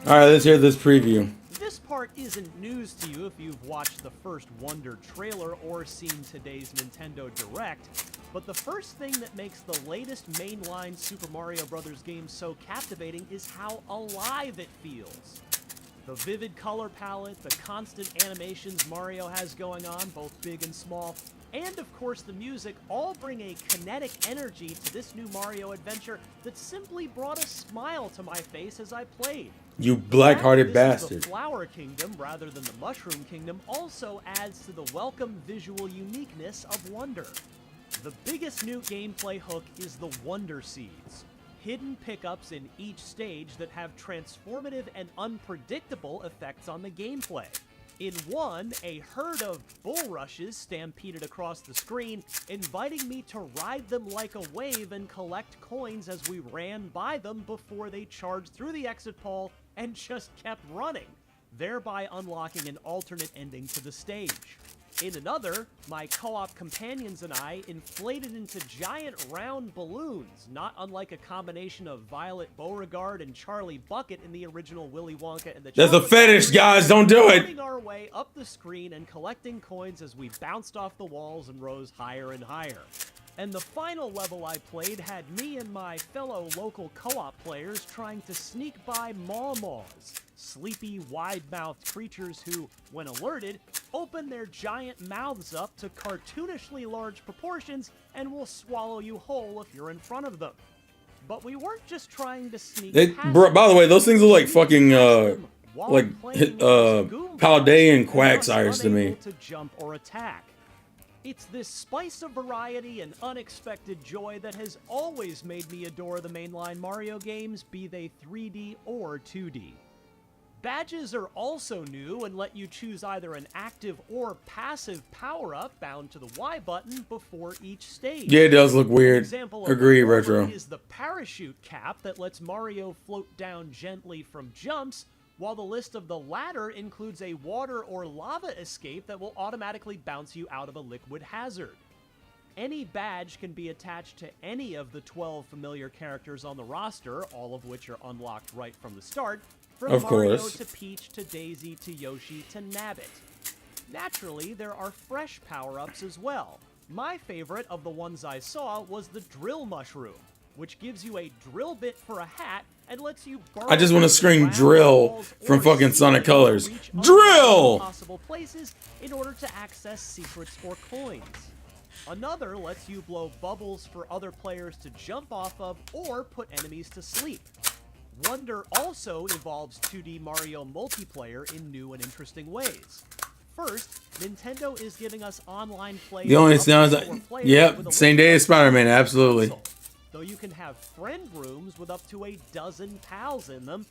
All right, let's hear this preview. This part isn't news to you if you've watched the first Wonder trailer or seen today's Nintendo Direct, but the first thing that makes the latest mainline Super Mario Bros. Game so captivating is how alive it feels. The vivid color palette, the constant animations Mario has going on, both big and small, and of course the music all bring a kinetic energy to this new Mario adventure that simply brought a smile to my face as I played. You black-hearted bastard. The Flower Kingdom, rather than the Mushroom Kingdom, also adds to the welcome visual uniqueness of Wonder. The biggest new gameplay hook is the Wonder Seeds, hidden pickups in each stage that have transformative and unpredictable effects on the gameplay. In one, a herd of bulrushes stampeded across the screen, inviting me to ride them like a wave and collect coins as we ran by them before they charged through the exit pole and just kept running, thereby unlocking an alternate ending to the stage. In another, my co-op companions and I inflated into giant round balloons, not unlike a combination of Violet Beauregard and Charlie Bucket in the original Willy Wonka and the That's a fetish, guys. Don't do it. Running our way up the screen and collecting coins as we bounced off the walls and rose higher and higher. And the final level I played had me and my fellow local co-op players trying to sneak by Maw-Maws, sleepy, wide-mouthed creatures who, when alerted, open their giant mouths up to cartoonishly large proportions and will swallow you whole if you're in front of them. But we weren't just trying to sneak past By the way, those things are like fucking while like playing as Goombas Paldea and and thus Quagsires to me. unable to jump or attack. It's this spice of variety and unexpected joy that has always made me adore the mainline Mario games, be they 3D or 2D. Badges are also new and let you choose either an active or passive power-up bound to the Y button before each stage. Yeah, it does look weird. An example of Agree, the former Retro. is the parachute cap that lets Mario float down gently from jumps, while the list of the latter includes a water or lava escape that will automatically bounce you out of a liquid hazard. Any badge can be attached to any of the 12 familiar characters on the roster, all of which are unlocked right from the start, from Of Mario course. to Peach to Daisy to Yoshi to Nabbit. Naturally, there are fresh power-ups as well. My favorite of the ones I saw was the Drill Mushroom, which gives you a drill bit for a hat and lets you burrow I just want to into the scream ground, drill walls, from or fucking ceiling Sonic to Colors. reach Drill! possible places in order to access secrets or coins. Another lets you blow bubbles for other players to jump off of or put enemies to sleep. Wonder also involves 2D Mario multiplayer in new and interesting ways. First, Nintendo is giving us online play. The only of sounds up to like, 4 players yep, with a same day as Spider-Man, absolutely. console, though you can have friend rooms with up to a dozen pals in them.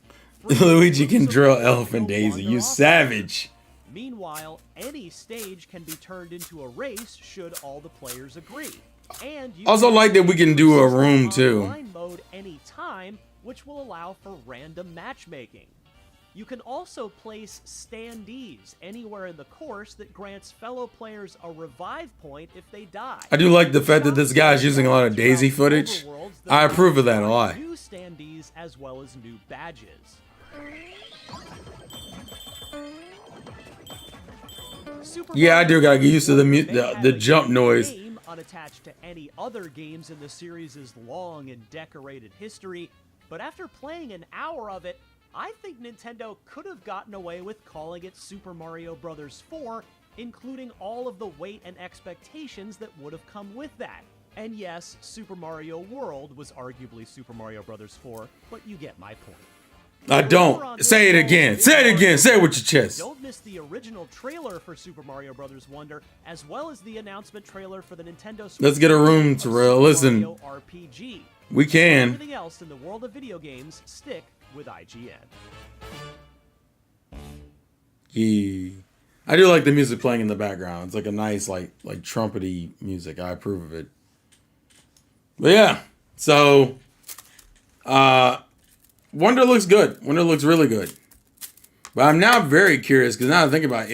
Luigi can drill Free Elephant no Daisy, longer you offered. savage. Meanwhile, any stage can be turned into a race should all the players agree. And you Also can like that we can do a choose room too. online mode anytime, which will allow for random matchmaking. You can also place standees anywhere in the course that grants fellow players a revive point if they die. I do like the fact that this guy's using a lot of Daisy footage. I approve of that a lot. New standees as well as new badges. Super Yeah, I do gotta get used to the Mario may have the a jump unique noise. name unattached to any other games in the series' long and decorated history, but after playing an hour of it, I think Nintendo could have gotten away with calling it Super Mario Bros. 4, including all of the weight and expectations that would have come with that. And yes, Super Mario World was arguably Super Mario Bros. 4, but you get my point. I don't. Say it again. Say it again. Say it with your chest. Don't miss the original trailer for Super Mario Bros. Wonder, as well as the announcement trailer for the Nintendo Switch. Let's get a room, of Terrell. Super Listen. Mario RPG. We can. For everything else in the world of video games, stick with IGN. Yeah. I do like the music playing in the background. It's like a nice, like trumpety music. I approve of it. But yeah, so Wonder looks good. Wonder looks really good. But I'm now very curious because now I think about it,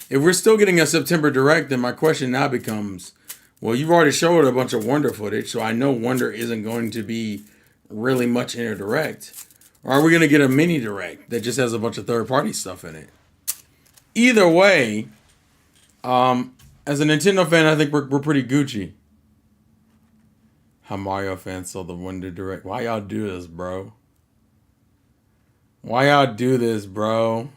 if we're still getting a September Direct, then my question now becomes, well, you've already showed a bunch of Wonder footage, so I know Wonder isn't going to be really much in a Direct. Or are we going to get a mini Direct that just has a bunch of third-party stuff in it? Either way, as a Nintendo fan, I think we're pretty Gucci. How Mario fans saw the Wonder Direct. Why y'all do this, bro? Why y'all do this, bro?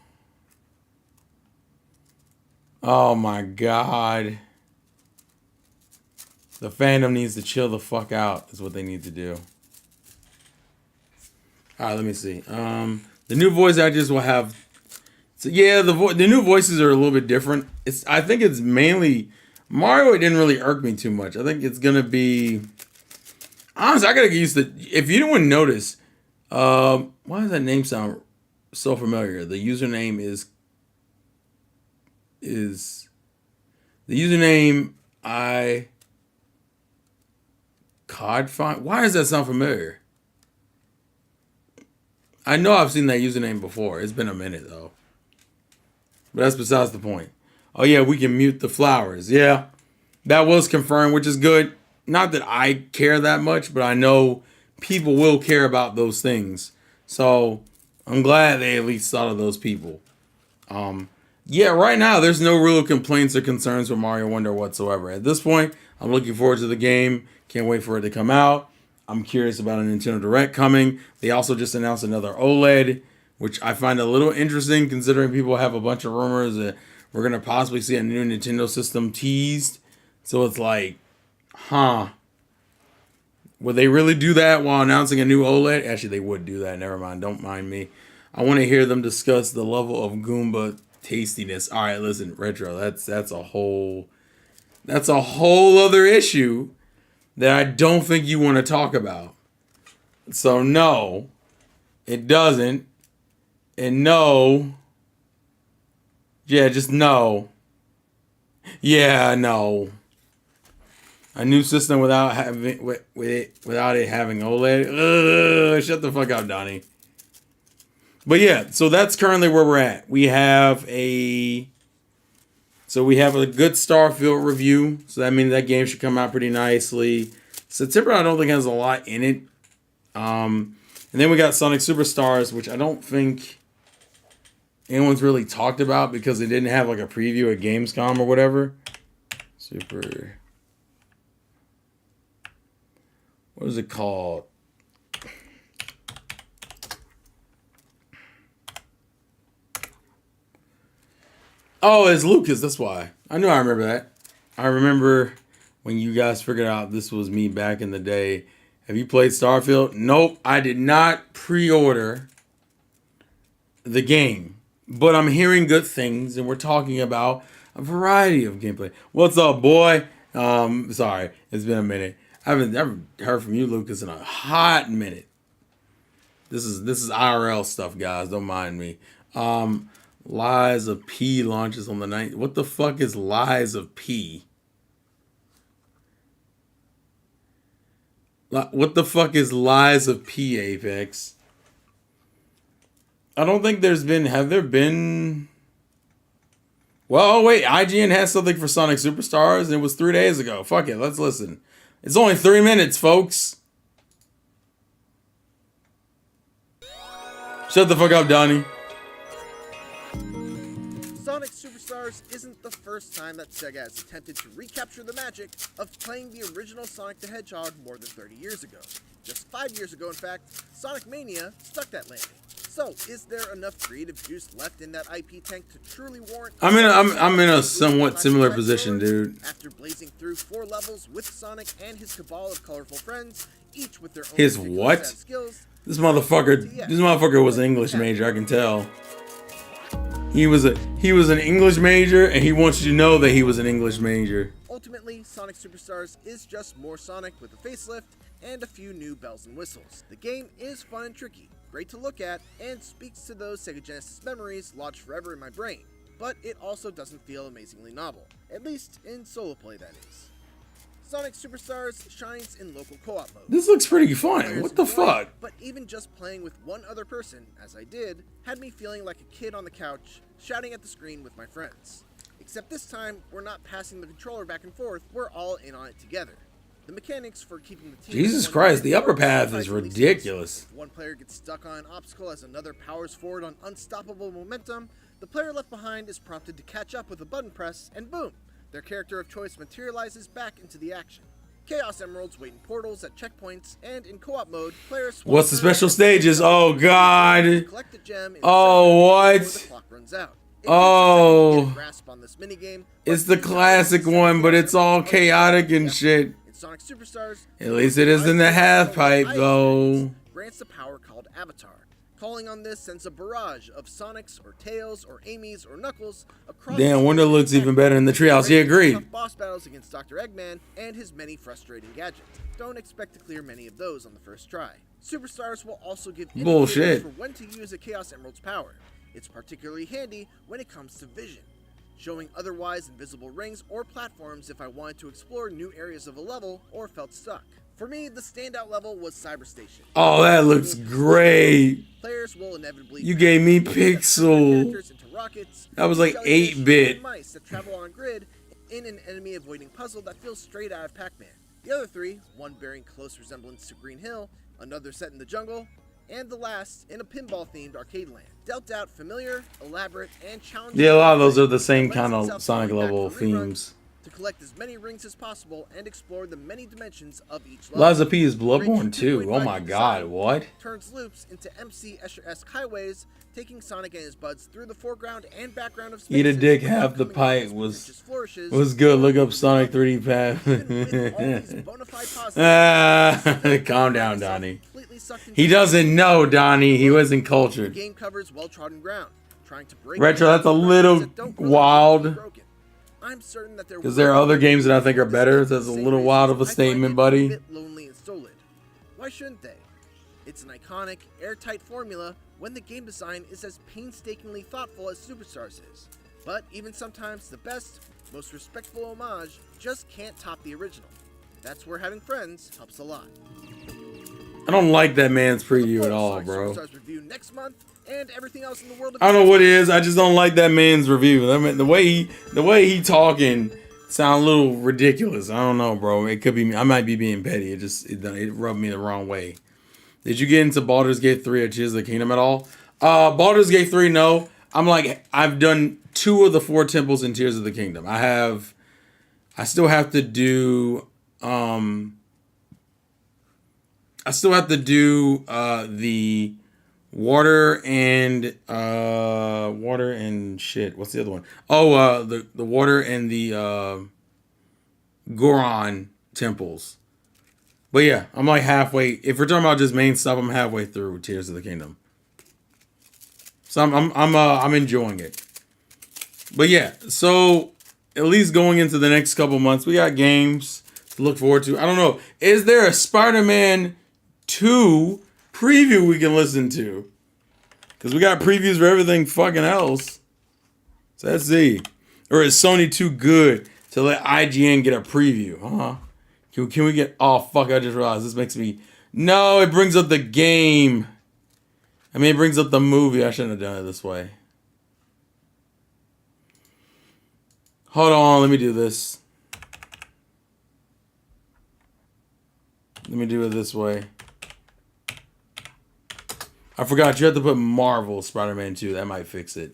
Oh my god. The fandom needs to chill the fuck out, is what they need to do. Alright, let me see. The new voice actors will have... So yeah, the new voices are a little bit different. I think it's mainly... Mario, it didn't really irk me too much. I think it's going to be... Honestly, I gotta get used to... If you didn't notice... why does that name sound so familiar? The username is the username Codfind. Why does that sound familiar? I know I've seen that username before. It's been a minute though. But that's besides the point. Oh yeah, we can mute the flowers. Yeah, that was confirmed, which is good. Not that I care that much, but I know people will care about those things. So I'm glad they at least thought of those people. Yeah, right now there's no real complaints or concerns with Mario Wonder whatsoever. At this point, I'm looking forward to the game. Can't wait for it to come out. I'm curious about a Nintendo Direct coming. They also just announced another OLED, which I find a little interesting considering people have a bunch of rumors that we're going to possibly see a new Nintendo system teased. So it's like, huh. Would they really do that while announcing a new OLED? Actually, they would do that. Never mind. Don't mind me. I want to hear them discuss the level of Goomba tastiness. All right, listen, Retro, that's a whole other issue that I don't think you want to talk about. So no, it doesn't. And no. Yeah, just no. Yeah, no. A new system without it having OLED. Ugh, shut the fuck up, Donnie. But yeah, so that's currently where we're at. We have a good Starfield review. So that means that game should come out pretty nicely. September, I don't think has a lot in it. And then we got Sonic Superstars, which I don't think anyone's really talked about because they didn't have like a preview at Gamescom or whatever. What is it called? Oh, it's Lucas. That's why. I knew I remember that. I remember when you guys figured out this was me back in the day. Have you played Starfield? Nope. I did not pre-order the game. But I'm hearing good things, and we're talking about a variety of gameplay. What's up, boy? Sorry. It's been a minute. I haven't heard from you, Lucas, in a hot minute. This is IRL stuff, guys. Don't mind me. Lies of P launches on the 9th. What the fuck is Lies of P? What the fuck is Lies of P, Apex? I don't think there's been... Have there been... Well, oh wait. IGN has something for Sonic Superstars, and it was 3 days ago. Fuck it. Let's listen. It's only 3 minutes, folks. Shut the fuck up, Donnie. Sonic Superstars isn't the first time that Sega has attempted to recapture the magic of playing the original Sonic the Hedgehog more than 30 years ago. Just 5 years ago, in fact, Sonic Mania stuck that landing. So, is there enough creative juice left in that IP tank to truly warrant... I'm in a somewhat similar position, dude. After blazing through 4 levels with Sonic and his cabal of colorful friends, each with their own His what? skills, This motherfucker was an English major, I can tell. He was an English major, and he wants you to know that he was an English major. Ultimately, Sonic Superstars is just more Sonic with a facelift and a few new bells and whistles. The game is fun and tricky, great to look at, and speaks to those Sega Genesis memories lodged forever in my brain, but it also doesn't feel amazingly novel, at least in solo play, that is. Sonic Superstars shines in local co-op mode. This looks pretty fun. What the fuck? But even just playing with one other person, as I did, had me feeling like a kid on the couch, shouting at the screen with my friends. Except this time, we're not passing the controller back and forth, we're all in on it together. The mechanics for keeping the team... Jesus Christ, the upper path is ridiculous. If one player gets stuck on an obstacle as another powers forward on unstoppable momentum, the player left behind is prompted to catch up with a button press, and boom! Their character of choice materializes back into the action. Chaos Emeralds wait in portals at checkpoints, and in co-op mode, players... What's the special stages? Oh, God. Collect a gem oh, what? The clock runs out. Oh. On this minigame, it's the classic one, but it's all chaotic and shit. In Sonic Superstars, at least it isn't the half pipe, though. Grants a power called Avatar. Calling on this sends a barrage of Sonics or Tails or Amy's or Knuckles across... Damn, Wonder looks even better in the treehouse. He agreed. Boss battles against Dr. Eggman and his many frustrating gadgets. Don't expect to clear many of those on the first try. Superstars will also give bullshit for when to use a Chaos Emerald's power. It's particularly handy when it comes to vision, showing otherwise invisible rings or platforms if I wanted to explore new areas of a level or felt stuck. For me, the standout level was Cyberstation. Oh, that looks great. Players will inevitably... You gave me Pixel. That was like 8-bit. Mice that travel on grid in an enemy-avoiding puzzle that feels straight out of Pac-Man. The other 3, one bearing close resemblance to Green Hill, another set in the jungle, and the last in a pinball-themed arcade land. Dealt out familiar, elaborate, and challenging... Yeah, a lot of those are the same kind of Sonic level themes. to collect as many rings as possible and explore the many dimensions of each level. Liza P is Bloodborne Ridge too. Oh 2.5 my design god, what? Turns loops into MC Escher-esque highways, taking Sonic and his buds through the foreground and background of spaces. Eat a dick, without half the coming off pipe as was pretentious flourishes good. or Look up losing Sonic nothing. 3D path. Even with all these bona fide positives, Calm down, Donnie. completely sucked into He doesn't know, Donnie. He wasn't the cultured. game covers well-trodden ground, trying to break Retro, that's a patterns little that don't really wild. need to be broken. I'm certain that Because there are other games that I think are better. That's a little wild of a statement, buddy. A bit lonely and stolid. Why shouldn't they? It's an iconic, airtight formula when the game design is as painstakingly thoughtful as Superstars is. But even sometimes the best, most respectful homage just can't top the original. That's where having friends helps a lot. I don't like that man's preview at all, bro. Superstars review next month and everything else in the world of I don't know what it is. I just don't like that man's review. I mean, the way he talking sound a little ridiculous. I don't know, bro. It could be me. I might be being petty. It rubbed me the wrong way. Did you get into Baldur's Gate 3 or Tears of the Kingdom at all? Baldur's Gate 3, no. I've done 2 of the 4 temples in Tears of the Kingdom. I still have to do the water and shit. What's the other one? Oh, the water and the Goron temples. But yeah, I'm like halfway. If we're talking about just main stuff, I'm halfway through Tears of the Kingdom. So I'm enjoying it. But yeah, so at least going into the next couple months, we got games to look forward to. I don't know. Is there a Spider-Man 2 preview we can listen to? Because we got previews for everything fucking else. So let's see. Or is Sony too good to let IGN get a preview? Huh? Can we get... Oh, fuck, I just realized this makes me... No, it brings up the game. I mean, it brings up the movie. I shouldn't have done it this way. Hold on, let me do this. Let me do it this way. I forgot you have to put Marvel Spider-Man 2. That might fix it.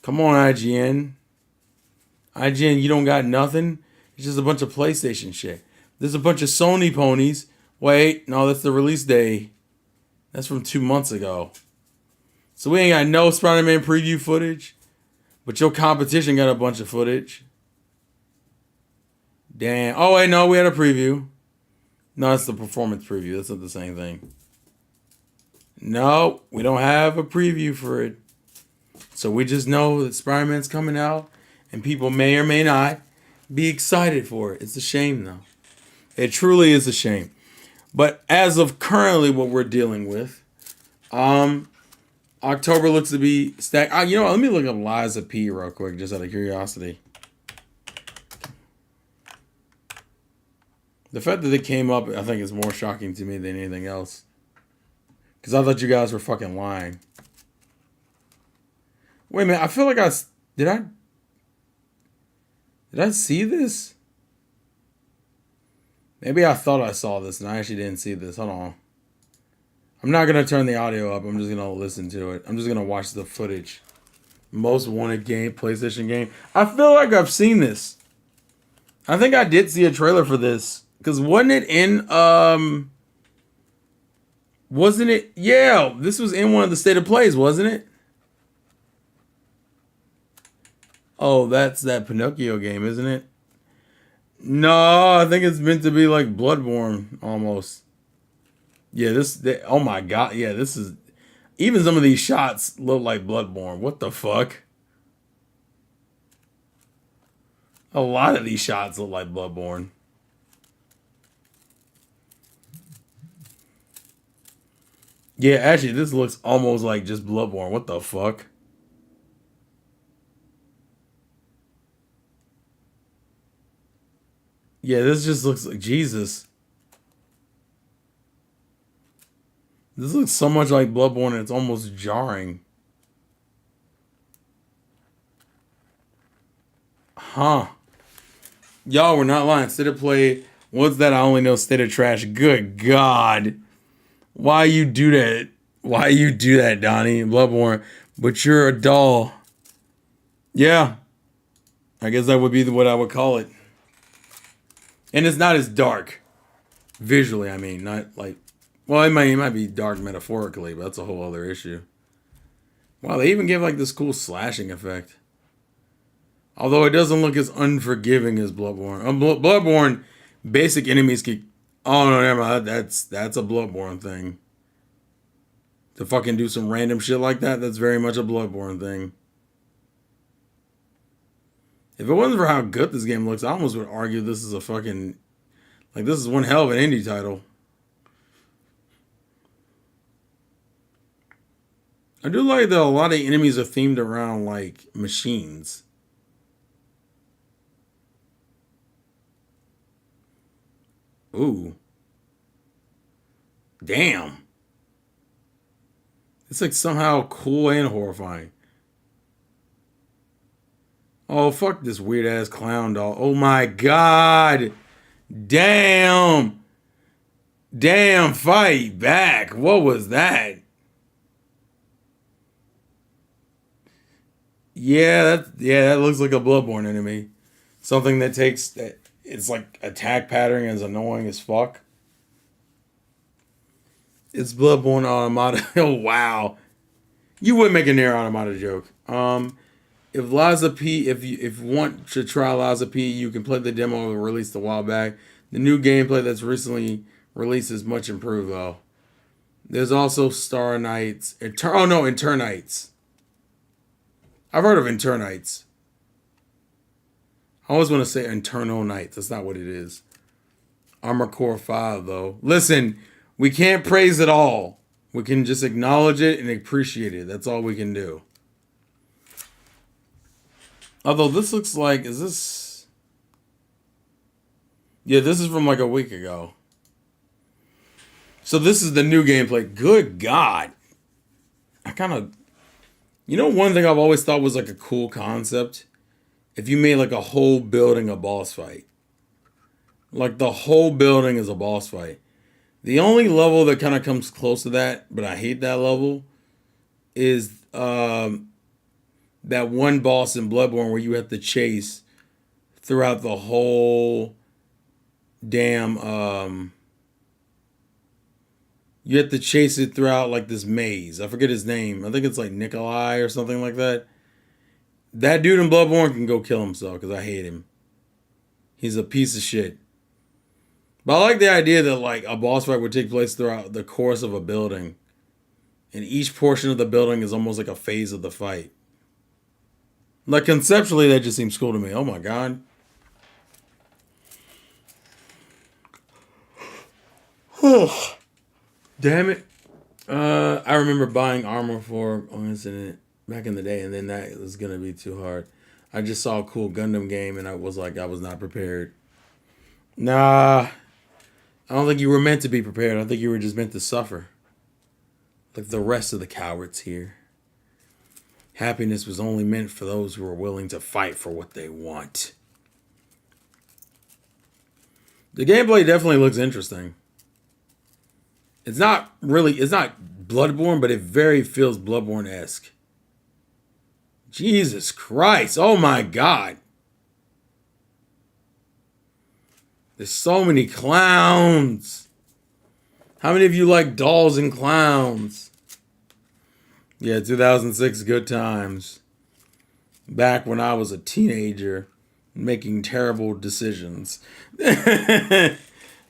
Come on, IGN. IGN, you don't got nothing? It's just a bunch of PlayStation shit. There's a bunch of Sony ponies. Wait, no, that's the release day. That's from 2 months ago. So we ain't got no Spider-Man preview footage. But your competition got a bunch of footage. Damn. Oh, wait, no, we had a preview. No, it's the performance preview. That's not the same thing. No, we don't have a preview for it. So we just know that Spider-Man's coming out. And people may or may not be excited for it. It's a shame, though. It truly is a shame. But as of currently what we're dealing with, October looks to be stacked. You know what? Let me look up Liza P real quick, just out of curiosity. The fact that they came up, I think, is more shocking to me than anything else. Because I thought you guys were fucking lying. Wait a minute. I feel like Did I see this? Maybe I thought I saw this and I actually didn't see this. Hold on. I'm not going to turn the audio up. I'm just going to listen to it. I'm just going to watch the footage. Most wanted game, PlayStation game. I feel like I've seen this. I think I did see a trailer for this. Because wasn't it in, wasn't it? Yeah, this was in one of the State of Plays, wasn't it? Oh, that's that Pinocchio game, isn't it? No, I think it's meant to be like Bloodborne, almost. Yeah, oh my god, yeah, this is... Even some of these shots look like Bloodborne. What the fuck? A lot of these shots look like Bloodborne. Yeah, actually, this looks almost like just Bloodborne. What the fuck? Yeah, this just looks like Jesus. This looks so much like Bloodborne, it's almost jarring. Huh. Y'all were not lying. State of Play. What's that? I only know State of Trash. Good God. Why you do that? Why you do that, Donnie? Bloodborne. But you're a doll. Yeah. I guess that would be what I would call it. And it's not as dark. Visually, I mean. Not like... Well, it might be dark metaphorically, but that's a whole other issue. Wow, they even give like this cool slashing effect. Although it doesn't look as unforgiving as Bloodborne. Bloodborne, basic enemies can... Oh, no, never mind. That's a Bloodborne thing. To fucking do some random shit like that, that's very much a Bloodborne thing. If it wasn't for how good this game looks, I almost would argue this is a fucking... Like, this is one hell of an indie title. I do like that a lot of enemies are themed around, like, machines. Ooh. Damn. It's like somehow cool and horrifying. Oh, fuck this weird ass clown doll. Oh my god. Damn. Damn, fight back. What was that? Yeah, that looks like a Bloodborne enemy. Something that takes that. It's like attack pattern is annoying as fuck. It's Bloodborne Automata. Oh wow, you would make a Nier Automata joke. If Liza P, if you want to try Liza P, you can play the demo released a while back. The new gameplay that's recently released is much improved though. There's also Star Knights. Internites. I've heard of Internites. I always want to say Internal Knights. That's not what it is. Armor Core 5, though. Listen, we can't praise it all. We can just acknowledge it and appreciate it. That's all we can do. Although this looks like... Is this... Yeah, this is from like a week ago. So this is the new gameplay. Good God. I kind of... You know, one thing I've always thought was like a cool concept? If you made like a whole building a boss fight. Like the whole building is a boss fight. The only level that kind of comes close to that, but I hate that level, is that one boss in Bloodborne where you have to chase throughout the whole damn... You have to chase it throughout like this maze. I forget his name. I think it's like Nikolai or something like that. That dude in Bloodborne can go kill himself because I hate him. He's a piece of shit. But I like the idea that like a boss fight would take place throughout the course of a building. And each portion of the building is almost like a phase of the fight. Like conceptually, that just seems cool to me. Oh my God. Damn it. I remember buying armor for Incident back in the day, and then that was going to be too hard. I just saw a cool Gundam game, and I was like, I was not prepared. Nah. I don't think you were meant to be prepared. I think you were just meant to suffer. Like the rest of the cowards here. Happiness was only meant for those who are willing to fight for what they want. The gameplay definitely looks interesting. It's not Bloodborne, but it very feels Bloodborne-esque. Jesus Christ. Oh my God. There's so many clowns. How many of you like dolls and clowns? Yeah, 2006, good times. Back when I was a teenager making terrible decisions.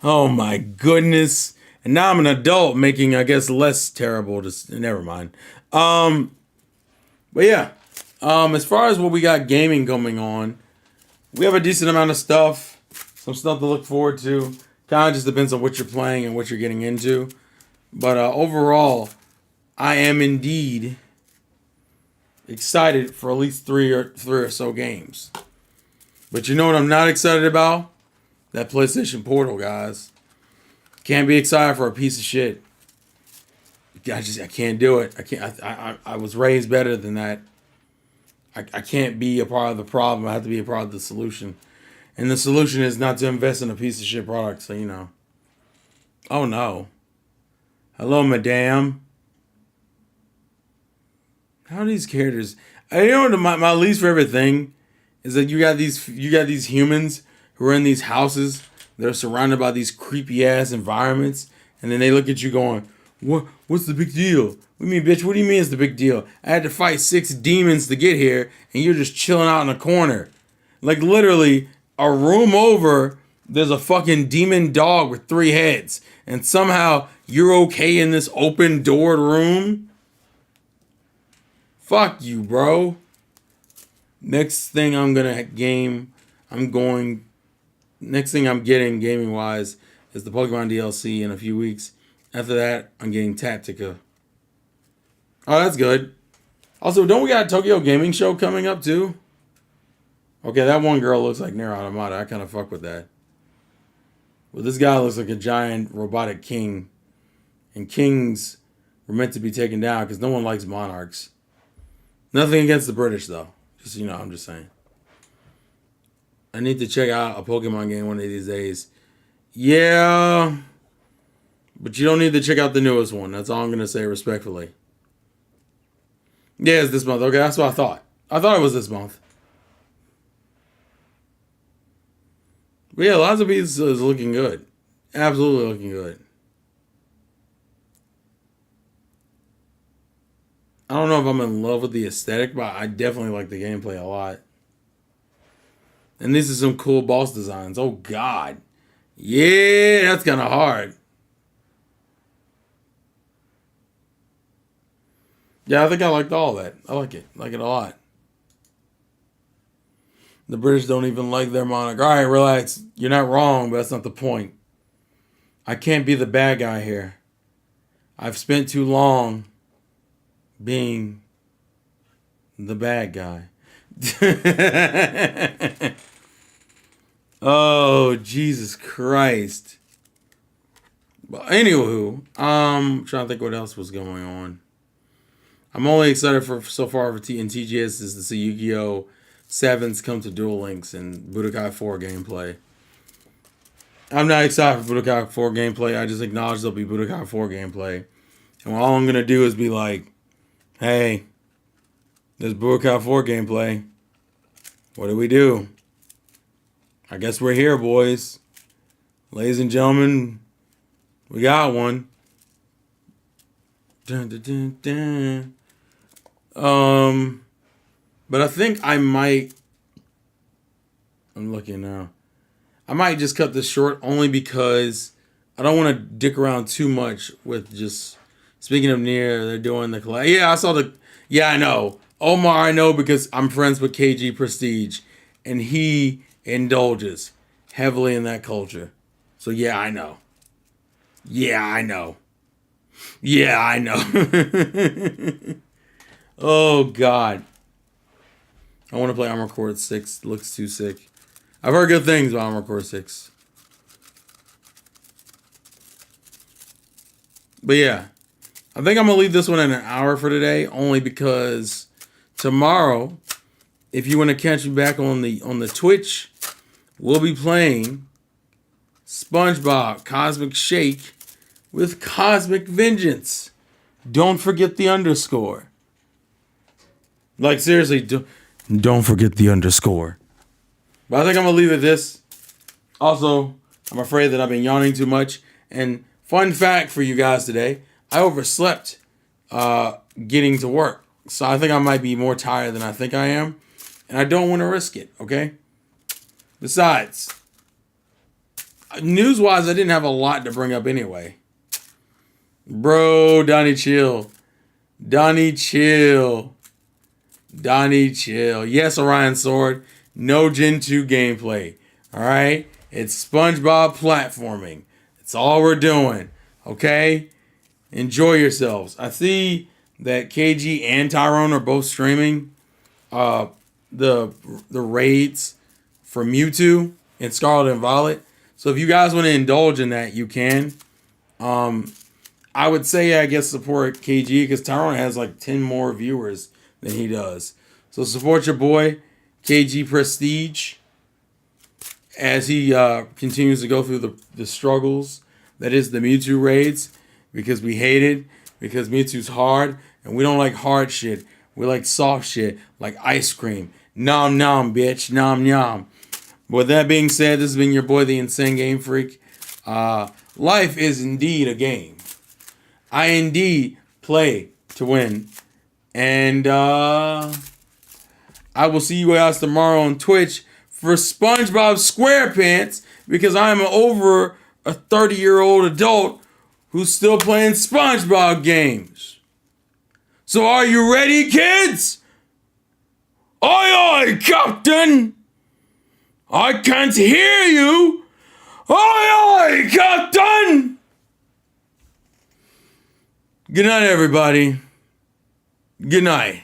Oh my goodness. And now I'm an adult making, I guess, less terrible. Never mind. But yeah. As far as what we got gaming going on, we have a decent amount of stuff. Some stuff to look forward to. Kind of just depends on what you're playing and what you're getting into. But overall, I am indeed excited for at least three or so games. But you know what I'm not excited about? That PlayStation Portal, guys. Can't be excited for a piece of shit. I can't do it. I can't. I was raised better than that. I can't be a part of the problem. I have to be a part of the solution. And the solution is not to invest in a piece of shit product. So, you know. Oh, no. Hello, madame. How are these characters... You know, my least favorite thing is that you got these humans who are in these houses. They're surrounded by these creepy ass environments, and then they look at you going, What's the big deal? What do you mean, bitch? What do you mean it's the big deal? I had to fight 6 demons to get here, and you're just chilling out in a corner. Like, literally, a room over, there's a fucking demon dog with 3 heads, and somehow you're okay in this open-doored room? Fuck you, bro. Next thing I'm getting gaming-wise is the Pokemon DLC in a few weeks. After that, I'm getting Tactica. Oh, that's good. Also, don't we got a Tokyo Gaming Show coming up, too? Okay, that one girl looks like Nier Automata. I kind of fuck with that. Well, this guy looks like a giant robotic king. And kings were meant to be taken down because no one likes monarchs. Nothing against the British, though. Just, I'm just saying. I need to check out a Pokemon game one of these days. Yeah... But you don't need to check out the newest one. That's all I'm going to say respectfully. Yeah, it's this month. Okay, that's what I thought. I thought it was this month. But yeah, lots of Beats is looking good. Absolutely looking good. I don't know if I'm in love with the aesthetic, but I definitely like the gameplay a lot. And these are some cool boss designs. Oh, God. Yeah, that's kind of hard. Yeah, I think I liked all that. I like it. I like it a lot. The British don't even like their monarch. All right, relax. You're not wrong, but that's not the point. I can't be the bad guy here. I've spent too long being the bad guy. Oh, Jesus Christ. But anywho, I'm trying to think what else was going on. I'm only excited for so far in TGS is to see Yu-Gi-Oh! 7s come to Duel Links and Budokai 4 gameplay. I'm not excited for Budokai 4 gameplay. I just acknowledge there'll be Budokai 4 gameplay. And all I'm going to do is be like, hey, there's Budokai 4 gameplay. What do we do? I guess we're here, boys. Ladies and gentlemen, we got one. Dun, dun, dun, dun. But I think I might. I'm looking now. I might just cut this short only because I don't want to dick around too much with just. Speaking of Nier, they're doing the collab. Yeah, I saw the. Yeah, I know. Omar, I know because I'm friends with KG Prestige, and he indulges heavily in that culture. So yeah, I know. Yeah, I know. Yeah, I know. Oh, God. I want to play Armored Core 6. It looks too sick. I've heard good things about Armored Core 6. But yeah. I think I'm going to leave this one at an hour for today. Only because tomorrow, if you want to catch me back on the Twitch, we'll be playing SpongeBob Cosmic Shake with Cosmic Vengeance. Don't forget the underscore. Like, seriously, don't forget the underscore. But I think I'm going to leave it this. Also, I'm afraid that I've been yawning too much. And fun fact for you guys today, I overslept getting to work. So I think I might be more tired than I think I am. And I don't want to risk it, okay? Besides, news-wise, I didn't have a lot to bring up anyway. Bro, Donnie chill. Donnie chill. Donnie chill. Yes, Orion Sword. No Gen 2 gameplay. Alright? It's SpongeBob platforming. That's all we're doing. Okay? Enjoy yourselves. I see that KG and Tyrone are both streaming the raids for Mewtwo and Scarlet and Violet. So if you guys want to indulge in that, you can. I would say, I guess, support KG because Tyrone has like 10 more viewers than he does. So support your boy, KG Prestige, as he continues to go through the struggles that is the Mewtwo raids, because we hate it, because Mewtwo's hard, and we don't like hard shit. We like soft shit, like ice cream Nom nom, bitch. Nom nom. With that being said, this has been your boy, the Insane Game Freak. Life is indeed a game. I indeed play to win. And I will see you guys tomorrow on Twitch for SpongeBob SquarePants, because I'm over a 30-year-old adult who's still playing SpongeBob games. So are you ready, kids? Aye, aye, Captain! I can't hear you! Aye, aye, Captain! Good night, everybody. Good night.